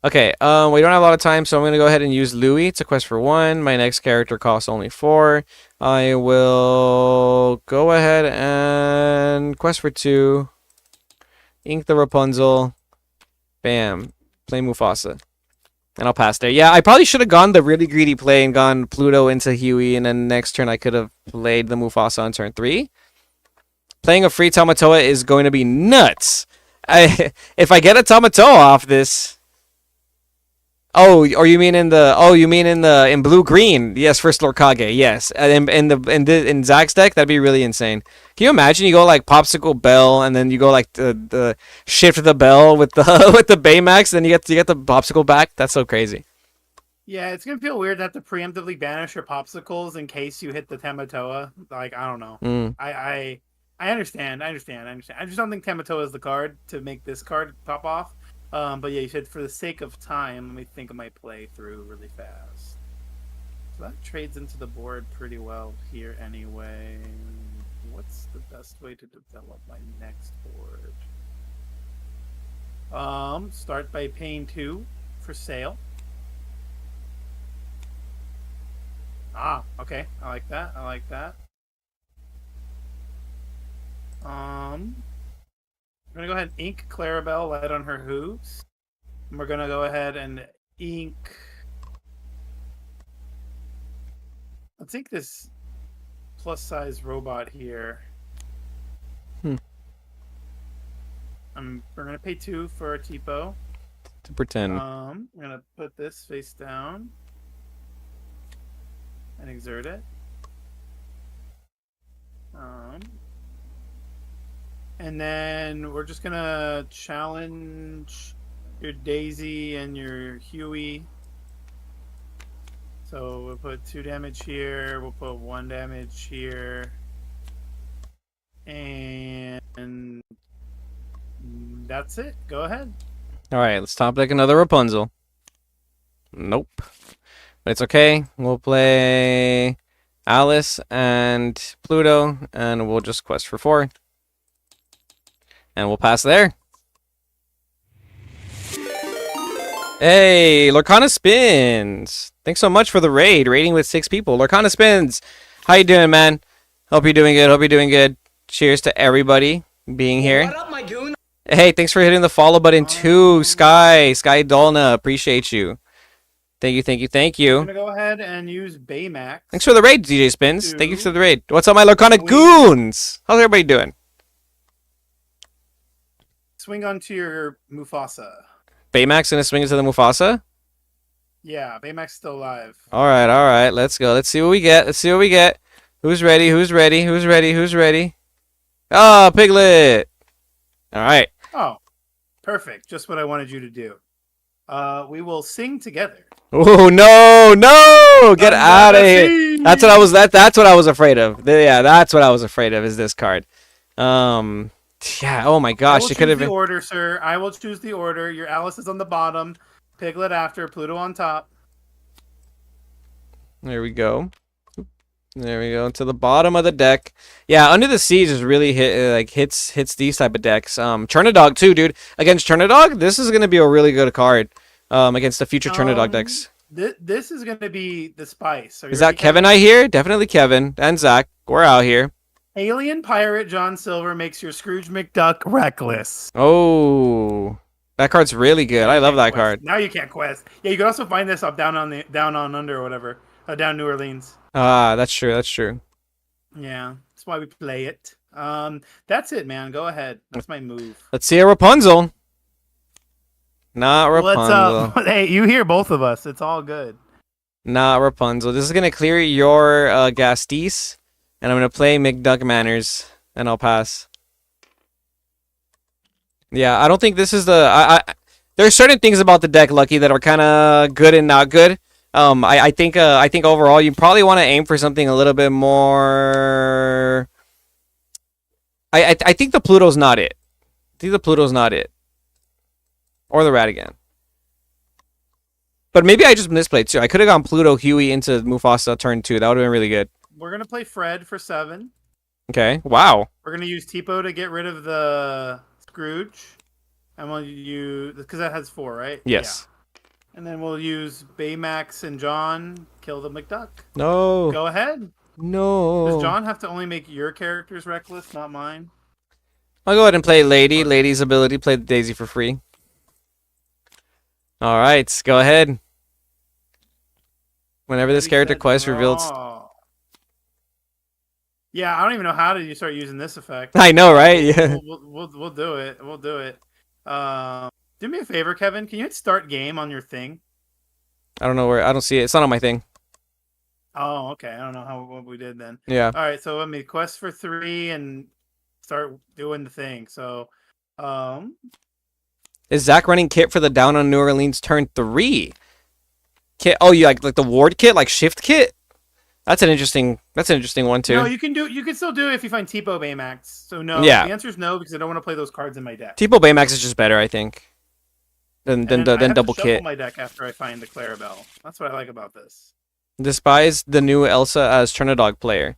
Okay, we don't have a lot of time, so I'm gonna go ahead and use Louis to quest for 1. My next character costs only 4. I will go ahead and quest for 2. Ink the Rapunzel. Bam. Play Mufasa. And I'll pass there. Yeah, I probably should have gone the really greedy play and gone Pluto into Huey, and then next turn I could have played the Mufasa on turn 3. Playing a free Tamatoa is going to be nuts. If I get a Tamatoa off this... Oh, or you mean in the? Oh, you mean in blue green? Yes, first Lord Kage. Yes, and in Zach's deck, that'd be really insane. Can you imagine? You go like Popsicle Bell, and then you go like the shift the bell with the with the Baymax, then you get the Popsicle back. That's so crazy. Yeah, it's gonna feel weird to have to preemptively banish your popsicles in case you hit the Tamatoa. Like, I don't know. I understand. I just don't think Tamatoa is the card to make this card pop off. But yeah, you said for the sake of time, let me think of my play through really fast. So that trades into the board pretty well here anyway. What's the best way to develop my next board? Start by paying 2 for sale. Ah, okay. I like that. We're going to go ahead and ink Clarabelle light on her hooves. And we're going to go ahead and ink... Let's ink this plus-size robot here. We're going to pay 2 for a Tipo. To pretend. I'm going to put this face down. And exert it. And then we're just gonna challenge your Daisy and your Huey. So we'll put 2 damage here. We'll put 1 damage here. And that's it. Go ahead. All right, let's top deck another Rapunzel. Nope. But it's okay. We'll play Alice and Pluto, and we'll just quest for 4. And we'll pass there. Hey, Lorcana Spins. Thanks so much for the raid. Raiding with 6 people. Lorcana Spins. How you doing, man? Hope you're doing good. Hope you're doing good. Cheers to everybody being here. What up, my goon? Hey, thanks for hitting the follow button too, Sky Dolna. Appreciate you. Thank you, thank you, thank I'm you. gonna go ahead and use Baymax. Thanks for the raid, DJ Spins. Thank you for the raid. What's up, my Lorcana Swing. goons? How's everybody doing? Swing onto your Mufasa. Baymax gonna swing into the Mufasa? Yeah, Baymax still alive. All right. Let's go. Let's see what we get. Let's see what we get. Who's ready? Who's ready? Who's ready? Who's ready? Ah, Piglet. All right. Oh, perfect. Just what I wanted you to do. We will sing together. Oh no! Get out of here. That's what I was. That's what I was afraid of. Yeah, that's what I was afraid of. Is this card? Yeah. Oh my gosh, it could have the been. order, sir. I will choose the order. Your Alice is on the bottom, Piglet after, Pluto on top. There we go. There we go to the bottom of the deck. Yeah, Under the Siege is really hits these type of decks. Chernodog too, dude. Against Chernodog, this is gonna be a really good card. Against the future Chernodog decks. This is gonna be the spice. Is that Kevin I hear? Definitely Kevin and Zach. We're out here. Alien Pirate John Silver makes your Scrooge McDuck reckless. Oh, that card's really good. I love that card. Now you can't quest. Yeah, you can also find this up down on under or whatever. Down New Orleans. Ah, that's true. That's true. Yeah, that's why we play it. That's it, man. Go ahead. That's my move. Let's see a Rapunzel. Not Rapunzel. What's hey, you hear both of us. It's all good. Not Rapunzel. This is gonna clear your Gastis, and I'm gonna play McDuck Manners, and I'll pass. Yeah, I don't think this is the. There's certain things about the deck, Lucky, that are kind of good and not good. I think overall you probably want to aim for something a little bit more. I think the Pluto's not it. I think the Pluto's not it. Or the Ratigan. But maybe I just misplayed too. I could have gone Pluto Huey into Mufasa turn 2. That would have been really good. We're gonna play Fred for 7. Okay. Wow. We're gonna use Tipo to get rid of the Scrooge. And we'll use because that has 4, right? Yes. Yeah. And then we'll use Baymax and John kill the McDuck. No. Go ahead. No. Does John have to only make your characters reckless, not mine? I'll go ahead and play Lady. Lady's ability. Play the Daisy for free. All right. Go ahead. Whenever this character quest reveals. Yeah, I don't even know how did you start using this effect. I know, right? Yeah. We'll do it. We'll do it. Do me a favor, Kevin. Can you hit start game on your thing? I don't know where. I don't see it. It's not on my thing. Oh, okay. I don't know what we did then. Yeah. All right. So let me quest for 3 and start doing the thing. So, is Zach running kit for the Down on New Orleans turn 3? Kit? Oh, you like the ward kit, like shift kit? That's an interesting one too. No, you can still do it if you find Tipo Baymax. So no. Yeah. The answer is no because I don't want to play those cards in my deck. Tipo Baymax is just better, I think. Than I have double to kit. shuffle my deck after I find the Clarabelle. That's what I like about this. Despise the new Elsa as Chernodog player.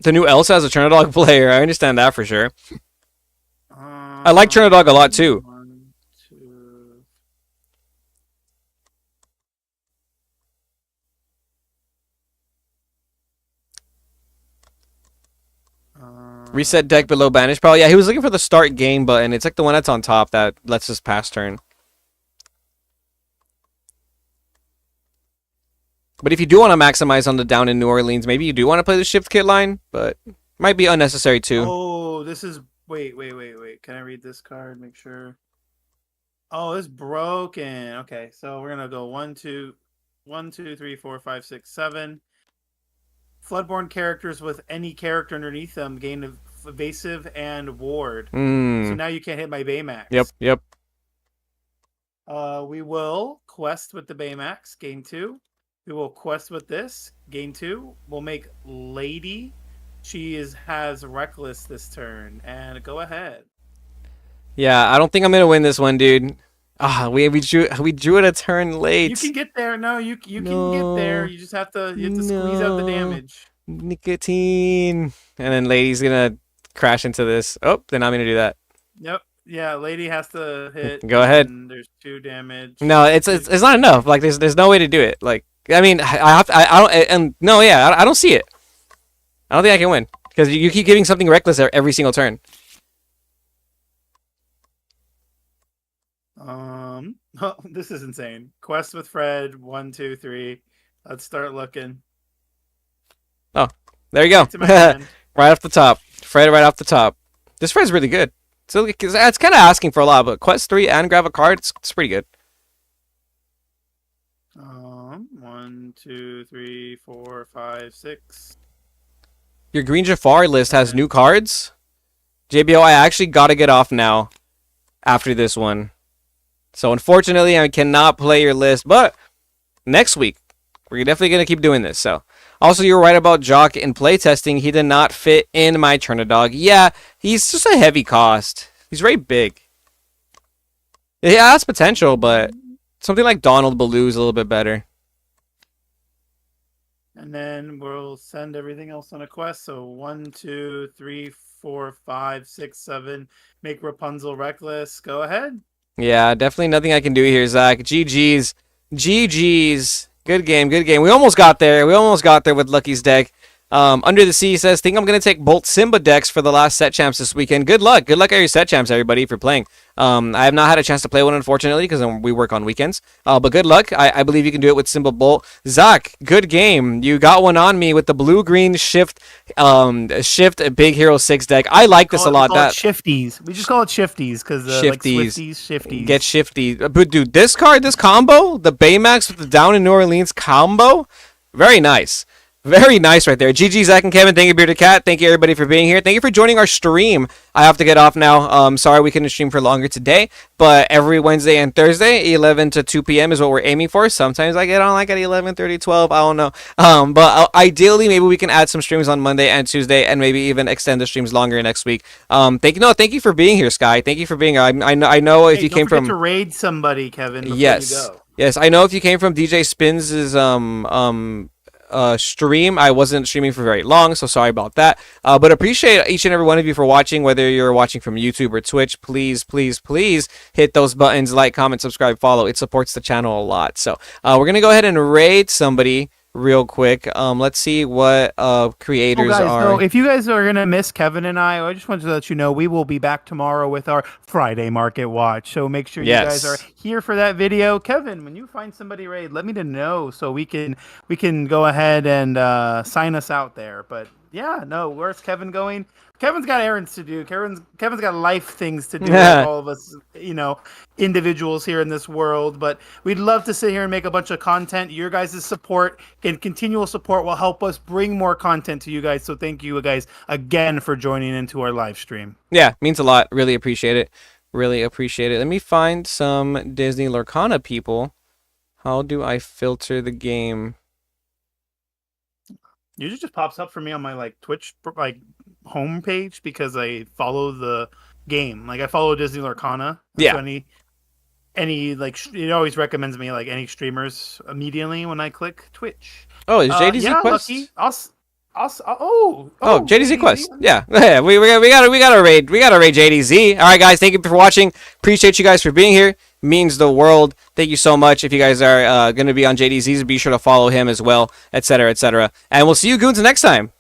The new Elsa as a Chernodog player. I understand that for sure. I like Chernodog a lot too. 1, 2. Reset deck below banish. Probably, yeah, he was looking for the start game button. It's like the one that's on top that lets us pass turn. But if you do want to maximize on the down in New Orleans, maybe you do want to play the shift kit line, but might be unnecessary too. Oh, this is wait. Can I read this card? Make sure. Oh, it's broken. Okay, so we're gonna go 1, 2, 3, 4, 5, 6, 7. Floodborne characters with any character underneath them gain evasive and ward. So now you can't hit my Baymax. Yep. We will quest with the Baymax, gain 2. We will quest with this, gain 2. We'll make Lady. She has Reckless this turn, and go ahead. Yeah, I don't think I'm gonna win this one, dude. We drew it a turn late. You can get there. No, you can get there. You just have to squeeze out the damage. Nicotine, and then Lady's gonna crash into this. Oh, then I'm gonna do that. Yep. Yeah, lady has to hit. Go ahead. And there's 2 damage. No, it's not enough. Like there's no way to do it. Like I mean, I have to. I don't. And no, yeah, I don't see it. I don't think I can win because you keep giving something reckless every single turn. Oh, this is insane. Quest with Fred, 1, 2, 3. Let's start looking. Oh, there you go. To my hand. Right off the top. Fred right off the top. This Fred's really good. So it's kind of asking for a lot, but Quest 3 and grab a card, it's pretty good. 1, 2, 3, 4, 5, 6. Your Green Jafar list has new cards. JBO, I actually got to get off now after this one. So unfortunately, I cannot play your list, but next week, we're definitely going to keep doing this. So also, you're right about Jock in playtesting. He did not fit in my Turnadog. Yeah, he's just a heavy cost. He's very big. Yeah, that's potential, but something like Donald Baloo is a little bit better. And then we'll send everything else on a quest. So 1, 2, 3, 4, 5, 6, 7. Make Rapunzel reckless. Go ahead. Yeah, definitely nothing I can do here, Zach. GG's. GG's. Good game, good game. We almost got there. We almost got there with Lucky's deck. Under the Sea says, think I'm going to take Bolt Simba decks for the last set champs this weekend. Good luck. Good luck at your set champs, everybody, if you're playing. I have not had a chance to play one, unfortunately, because we work on weekends. But good luck. I believe you can do it with Simba Bolt. Zach, good game. You got one on me with the blue-green shift Big Hero 6 deck. I like this a lot. We call it shifties. We just call it shifties because shifties. Get shifty. But dude, this combo, the Baymax with the Down in New Orleans combo, very nice. Very nice right there. GG, Zach and Kevin. Thank you, Bearded Cat. Thank you, everybody, for being here. Thank you for joining our stream. I have to get off now. Sorry we couldn't stream for longer today, but every Wednesday and Thursday, 11 to 2 p.m. is what we're aiming for. Sometimes I get on like at 11:30, 12. I don't know. But ideally, maybe we can add some streams on Monday and Tuesday, and maybe even extend the streams longer next week. Thank you for being here, Sky. Thank you for being here. I know if you came from to raid somebody, Kevin. Yes, you go. Yes, I know if you came from DJ Spins' stream. I wasn't streaming for very long, so sorry about that. But appreciate each and every one of you for watching, whether you're watching from YouTube or Twitch. Please, please, please hit those buttons, like, comment, subscribe, follow. It supports the channel a lot. So we're gonna go ahead and raid somebody real quick. Let's see what creators are. So if you guys are gonna miss Kevin and I just wanted to let you know we will be back tomorrow with our Friday Market Watch. So make sure you guys are here for that video. Kevin, when you find somebody raid, let me know so we can go ahead and sign us out there. But yeah, no, where's Kevin going? Kevin's got errands to do. Kevin's got life things to do. Like all of us, individuals here in this world. But we'd love to sit here and make a bunch of content. Your guys' support and continual support will help us bring more content to you guys. So thank you guys again for joining into our live stream. Yeah, means a lot. Really appreciate it. Really appreciate it. Let me find some Disney Lorcana people. How do I filter the game? Usually just pops up for me on my Twitch homepage because I follow the game. I follow Disney Lorcana. Yeah. So any it always recommends me any streamers immediately when I click Twitch. Oh, is JDZ Quest? Lucky. JDZ Quest. Yeah. we gotta raid JDZ. All right, guys. Thank you for watching. Appreciate you guys for being here. Means the world. Thank you so much. If you guys are going to be on JDZ, be sure to follow him as well, etc., etc. And we'll see you goons next time.